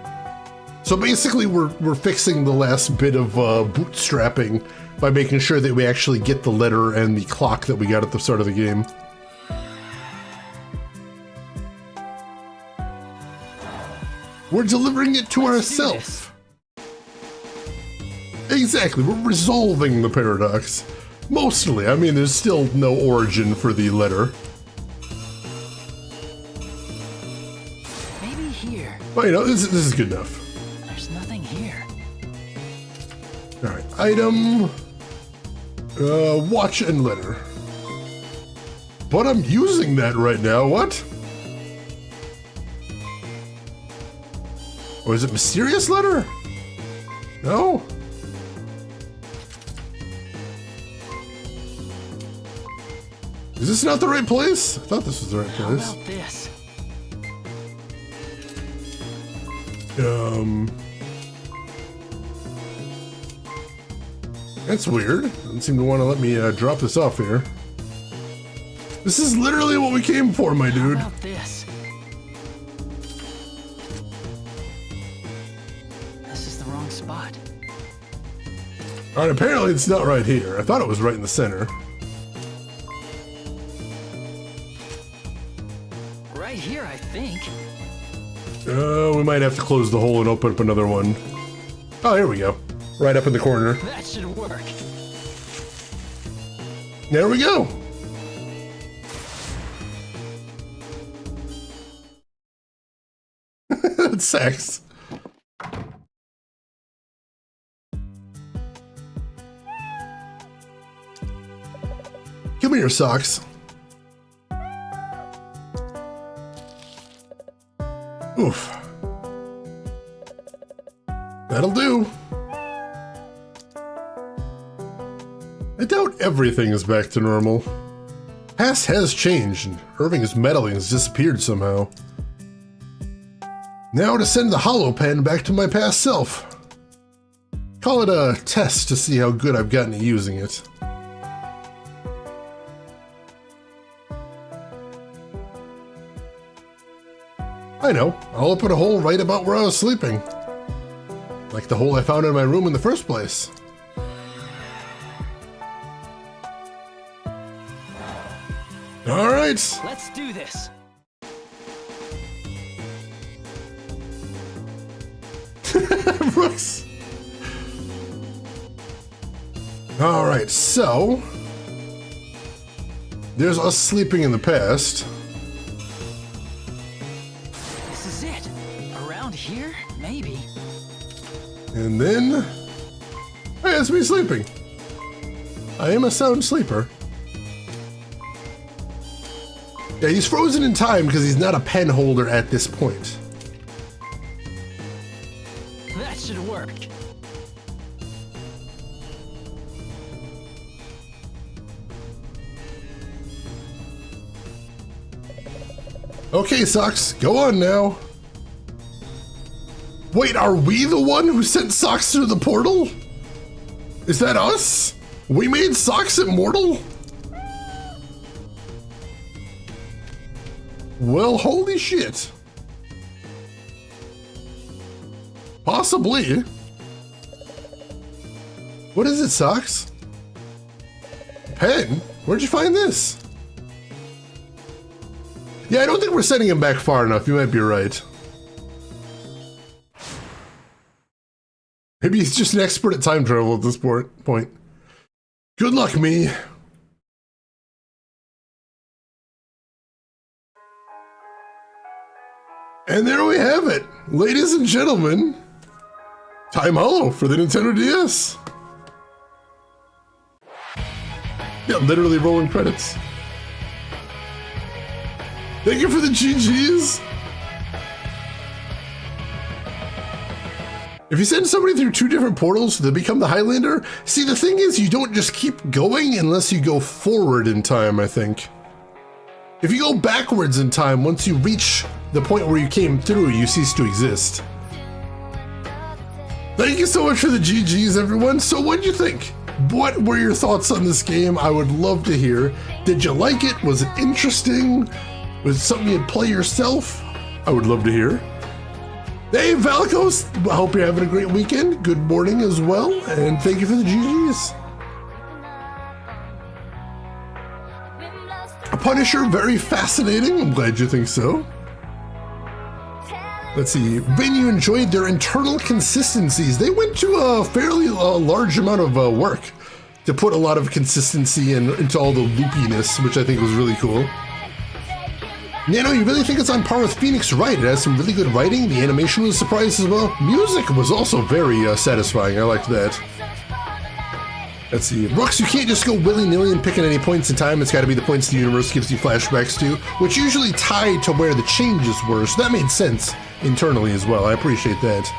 So basically we're fixing the last bit of bootstrapping by making sure that we actually get the letter and the clock that we got at the start of the game. We're delivering it to ourselves. Exactly, we're resolving the paradox. Mostly, I mean, there's still no origin for the letter. Maybe here. But you know, this is good enough. There's nothing here. Alright, item... watch and letter. But I'm using that right now, what? Or is it mysterious letter? No? Is this not the right place? I thought this was the right place. How about this? That's weird. Doesn't seem to want to let me drop this off here. This is literally what we came for, my dude. How about this? This is the wrong spot. Alright, apparently it's not right here. I thought it was right in the center. Right here, I think. We might have to close the hole and open up another one. Oh, here we go. Right up in the corner. That should work. There we go. That's sex. Give me your socks. Oof. That'll do. I doubt everything is back to normal. Past has changed, and Irving's meddling has disappeared somehow. Now to send the hollow pen back to my past self. Call it a test to see how good I've gotten at using it. I know, I'll open a hole right about where I was sleeping. Like the hole I found in my room in the first place. Alright! Let's do this. Brooks! Alright, so... there's us sleeping in the past. This is it. Around here, maybe. And then... hey, it's me sleeping. I am a sound sleeper. Yeah, he's frozen in time because he's not a pen holder at this point. That should work. Okay, Socks, go on now. Wait, are we the one who sent Socks through the portal? Is that us? We made Socks immortal? Well, holy shit. Possibly. What is it, Socks? Pen? Where'd you find this? Yeah, I don't think we're sending him back far enough. You might be right. Maybe he's just an expert at time travel at this point. Good luck, me. And there we have it, ladies and gentlemen. Time Hollow for the Nintendo DS. Yeah, literally rolling credits. Thank you for the GGs. If you send somebody through 2 different portals, they become the Highlander. See, the thing is, you don't just keep going unless you go forward in time, I think. If you go backwards in time, once you reach the point where you came through, you cease to exist. Thank you so much for the GGs, everyone. So what'd you think? What were your thoughts on this game? I would love to hear. Did you like it? Was it interesting? Was it something you'd play yourself? I would love to hear. Hey, Valkos, I hope you're having a great weekend. Good morning as well, and thank you for the GGs. A Punisher, very fascinating. I'm glad you think so. Let's see. Vin, you enjoyed their internal consistencies. They went to a fairly large amount of work to put a lot of consistency into all the loopiness, which I think was really cool. Nano, you really think it's on par with Phoenix Wright? It has some really good writing. The animation was a surprise as well. Music was also very satisfying. I liked that. Let's see. Rooks, you can't just go willy-nilly and pick at any points in time. It's got to be the points the universe gives you flashbacks to, which usually tied to where the changes were. So that made sense internally as well. I appreciate that.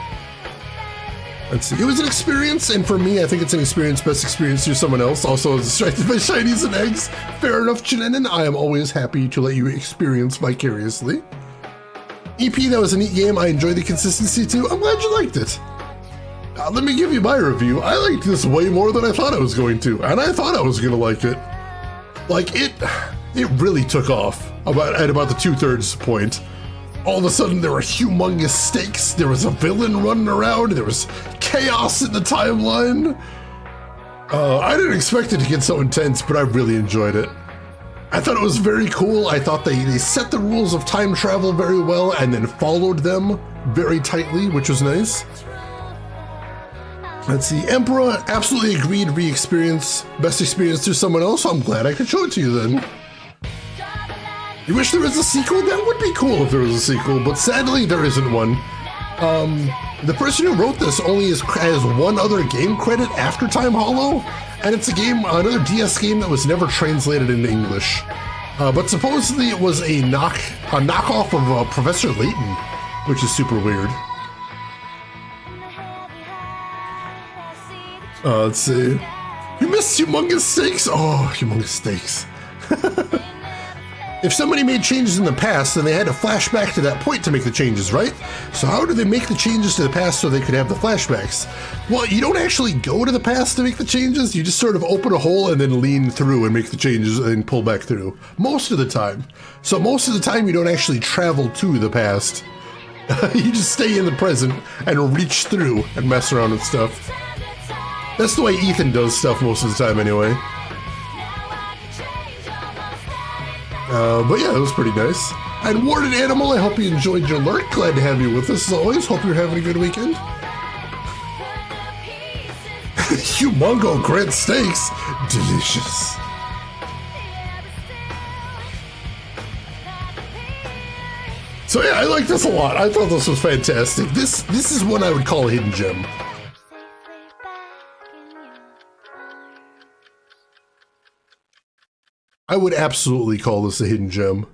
Let's see. It was an experience, and for me, I think it's an experience, best experience through someone else. Also, as distracted by shinies and eggs. Fair enough, Chinen. I am always happy to let you experience vicariously. EP, that was a neat game. I enjoyed the consistency too. I'm glad you liked it. Let me give you my review. I liked this way more than I thought I was going to, and I thought I was going to like it. Like, it really took off at about the 2/3 point. All of a sudden, there were humongous stakes. There was a villain running around. There was chaos in the timeline. I didn't expect it to get so intense, but I really enjoyed it. I thought it was very cool. I thought they set the rules of time travel very well and then followed them very tightly, which was nice. Let's see. Emperor absolutely agreed. Re-experience, best experience through someone else. So I'm glad I could show it to you then. You wish there was a sequel? That would be cool if there was a sequel, but sadly there isn't one. The person who wrote this only has one other game credit after Time Hollow, and it's a game, another DS game that was never translated into English. But supposedly it was a knockoff of Professor Layton, which is super weird. Let's see. You missed humongous stakes? Oh, humongous stakes. If somebody made changes in the past, then they had to flash back to that point to make the changes, right? So how do they make the changes to the past so they could have the flashbacks? Well, you don't actually go to the past to make the changes. You just sort of open a hole and then lean through and make the changes and pull back through. Most of the time. So most of the time you don't actually travel to the past. You just stay in the present and reach through and mess around with stuff. That's the way Ethan does stuff most of the time anyway. But yeah, it was pretty nice. And Warded Animal, I hope you enjoyed your lurk. Glad to have you with us as always. Hope you're having a good weekend. Humongo Grant Steaks. Delicious. So yeah, I like this a lot. I thought this was fantastic. This is one I would call a hidden gem. I would absolutely call this a hidden gem.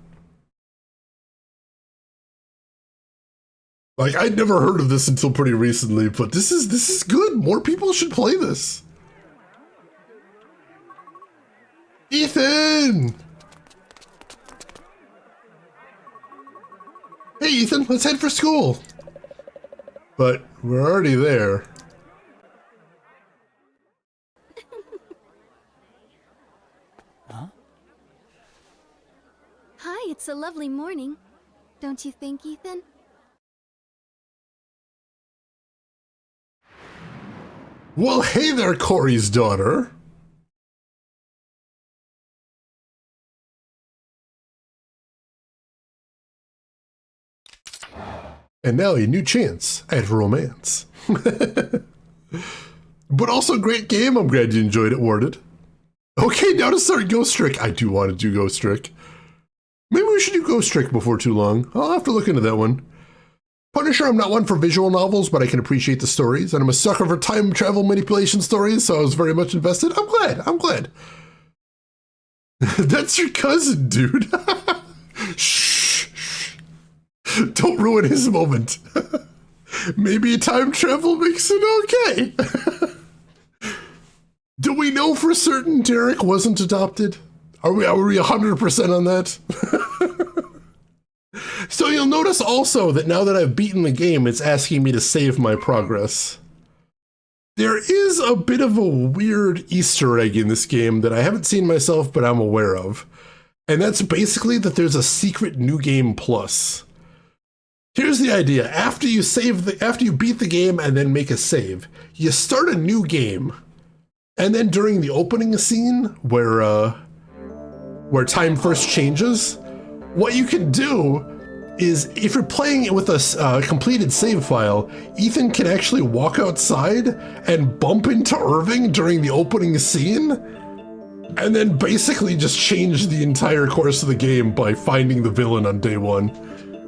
Like, I'd never heard of this until pretty recently, but this is good. More people should play this. Ethan! Hey, Ethan, let's head for school. But we're already there. Hi. it's a lovely morning. Don't you think, Ethan? Well, hey there, Corey's daughter. And now a new chance at romance. But also great game. I'm glad you enjoyed it, Warded. Okay, now to start Ghost Trick. I do want to do Ghost Trick. Maybe we should do Ghost Trick before too long. I'll have to look into that one. Punisher, I'm not one for visual novels, but I can appreciate the stories, and I'm a sucker for time travel manipulation stories, so I was very much invested. I'm glad. That's your cousin, dude. Shh. Don't ruin his moment. Maybe time travel makes it okay. Do we know for certain Derek wasn't adopted? Are we 100% on that? So you'll notice also that now that I've beaten the game, it's asking me to save my progress. There is a bit of a weird Easter egg in this game that I haven't seen myself, but I'm aware of. And that's basically that there's a secret new game plus. Here's the idea. After you beat the game and then make a save, you start a new game. And then during the opening scene where time first changes, what you can do is if you're playing it with a completed save file, Ethan can actually walk outside and bump into Irving during the opening scene, and then basically just change the entire course of the game by finding the villain on day one.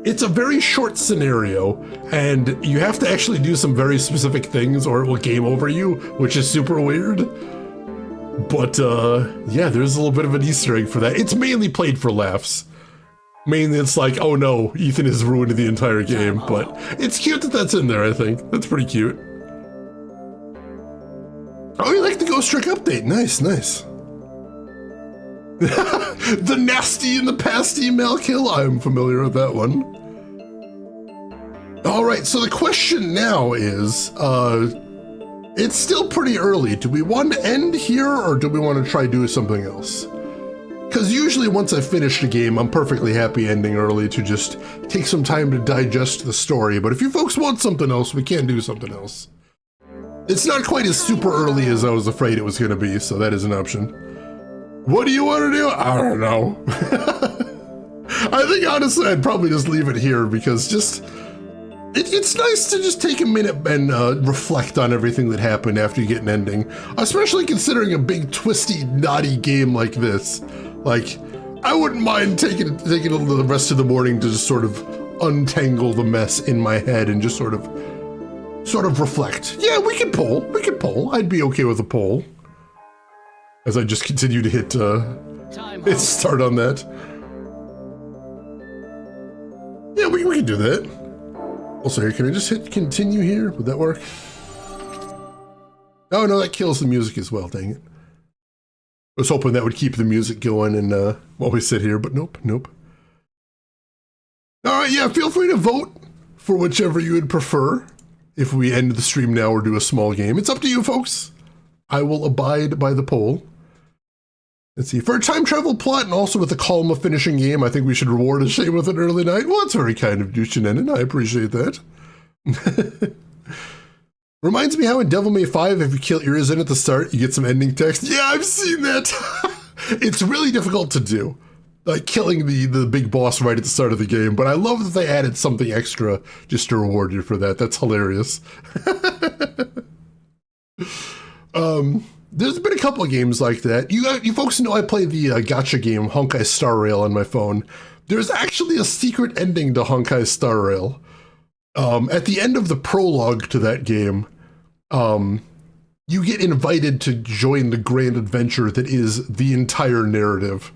It's a very short scenario, and you have to actually do some very specific things or it will game over you, which is super weird. But yeah, there's a little bit of an Easter egg for that. It's mainly played for laughs. Mainly it's like, oh no, Ethan has ruined the entire game, but it's cute that that's in there, I think. That's pretty cute. Oh, you like the Ghost Trick update. Nice. The nasty and the past email kill. I'm familiar with that one. All right, so the question now is, it's still pretty early. Do we want to end here or do we want to try doing something else? Because usually once I finish the game, I'm perfectly happy ending early to just take some time to digest the story. But if you folks want something else, we can do something else. It's not quite as super early as I was afraid it was going to be, so that is an option. What do you want to do? I don't know. I think honestly I'd probably just leave it here because just it's nice to just take a minute and reflect on everything that happened after you get an ending, especially considering a big twisty knotty game like this. Like, I wouldn't mind taking the rest of the morning to just sort of untangle the mess in my head and just sort of reflect. Yeah, we could poll. I'd be okay with a poll. As I just continue to hit start on that. Yeah, we can do that. Also, here, can I just hit continue here? Would that work? Oh no, that kills the music as well, dang it. I was hoping that would keep the music going and while we sit here, but nope. Alright, yeah, feel free to vote for whichever you would prefer. If we end the stream now or do a small game. It's up to you, folks. I will abide by the poll. Let's see, for a time travel plot and also with a calm of finishing game, I think we should reward a shame with an early night. Well, that's very kind of you, Shenanigans. I appreciate that. Reminds me how in Devil May 5, if you kill Urizen at the start, you get some ending text. Yeah, I've seen that. It's really difficult to do, like killing the big boss right at the start of the game, but I love that they added something extra just to reward you for that. That's hilarious. There's been a couple of games like that. You folks know I play the gacha game Honkai Star Rail on my phone. There's actually a secret ending to Honkai Star Rail. At the end of the prologue to that game, you get invited to join the grand adventure that is the entire narrative.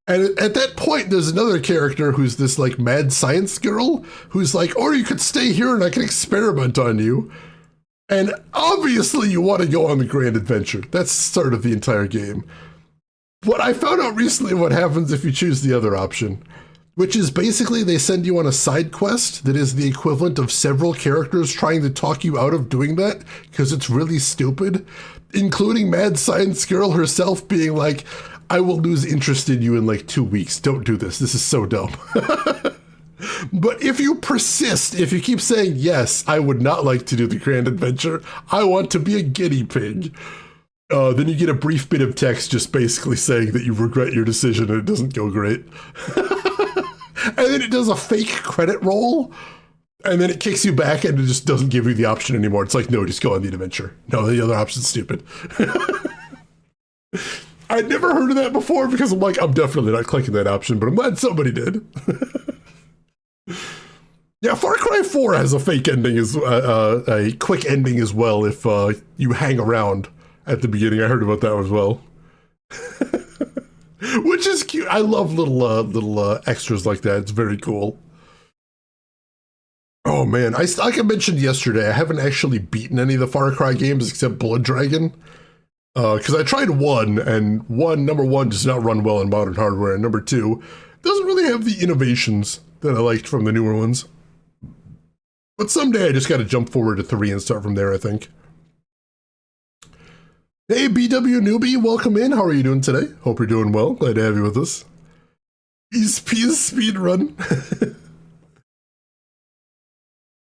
And at that point, there's another character who's this like mad science girl who's like, or you could stay here and I can experiment on you. And obviously you want to go on the grand adventure. That's the start of the entire game. What I found out recently what happens if you choose the other option, which is basically they send you on a side quest that is the equivalent of several characters trying to talk you out of doing that because it's really stupid, including Mad Science Girl herself being like, I will lose interest in you in like 2 weeks. Don't do this. This is so dumb. But if you persist, if you keep saying, yes, I would not like to do the grand adventure, I want to be a guinea pig, then you get a brief bit of text just basically saying that you regret your decision and it doesn't go great. And then it does a fake credit roll, and then it kicks you back and it just doesn't give you the option anymore. It's like, no, just go on the adventure. No, the other option's stupid. I'd never heard of that before because I'm like, I'm definitely not clicking that option, but I'm glad somebody did. Yeah, Far Cry 4 has a fake ending, a quick ending as well if you hang around at the beginning. I heard about that as well. Which is cute. I love little extras like that. It's very cool. Oh man, like I mentioned yesterday, I haven't actually beaten any of the Far Cry games except Blood Dragon. Because I tried one, and number one does not run well in modern hardware, and number two doesn't really have the innovations that I liked from the newer ones. But someday I just gotta jump forward to 3 and start from there, I think. Hey, BW Newbie, welcome in. How are you doing today? Hope you're doing well. Glad to have you with us. East Peas speedrun.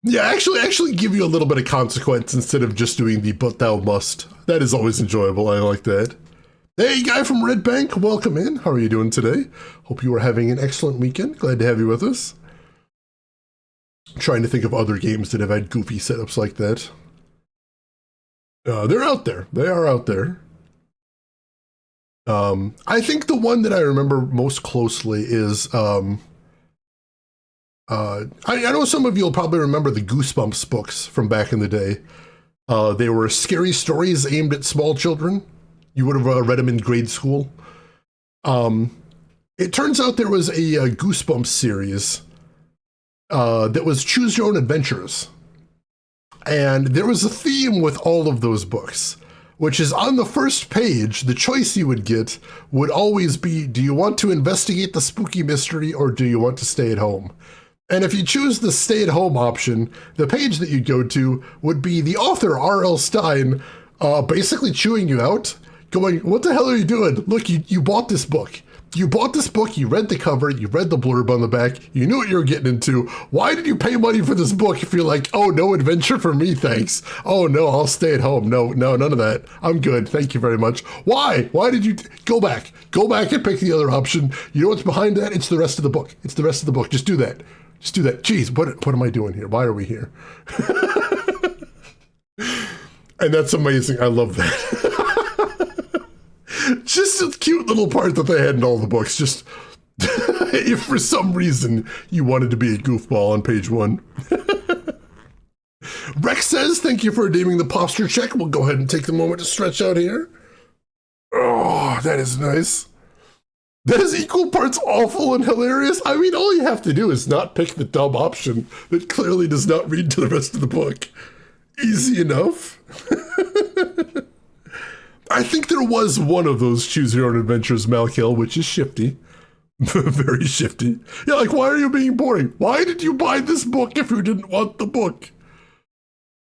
Yeah, actually give you a little bit of consequence instead of just doing the but thou must. That is always enjoyable. I like that. Hey, guy from Red Bank, welcome in. How are you doing today? Hope you are having an excellent weekend. Glad to have you with us. I'm trying to think of other games that have had goofy setups like that. They're out there. They are out there. I think the one that I remember most closely is, I know some of you will probably remember the Goosebumps books from back in the day. They were scary stories aimed at small children. You would have read them in grade school. It turns out there was a Goosebumps series that was Choose Your Own Adventures. And there was a theme with all of those books, which is on the first page, the choice you would get would always be, do you want to investigate the spooky mystery or do you want to stay at home? And if you choose the stay at home option, the page that you'd go to would be the author, R.L. Stine, basically chewing you out, going, what the hell are you doing? Look, you bought this book. You bought this book, you read the cover, you read the blurb on the back, you knew what you were getting into. Why did you pay money for this book if you're like, oh, no adventure for me, thanks. Oh, no, I'll stay at home. No, none of that. I'm good. Thank you very much. Why? Why did you go back? Go back and pick the other option. You know what's behind that? It's the rest of the book. It's the rest of the book. Just do that. Just do that. Jeez, what am I doing here? Why are we here? And that's amazing. I love that. Just a cute little part that they had in all the books. Just if for some reason you wanted to be a goofball on page 1. Rex says, thank you for redeeming the posture check. We'll go ahead and take the moment to stretch out here. Oh, that is nice. That is equal parts awful and hilarious. I mean, all you have to do is not pick the dumb option that clearly does not read to the rest of the book. Easy enough. I think there was one of those Choose Your Own Adventures, Malkiel, which is shifty. Very shifty. Yeah, like, why are you being boring? Why did you buy this book if you didn't want the book?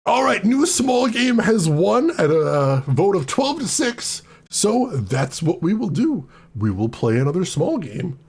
All right, new small game has won at a vote of 12-6. So that's what we will do. We will play another small game.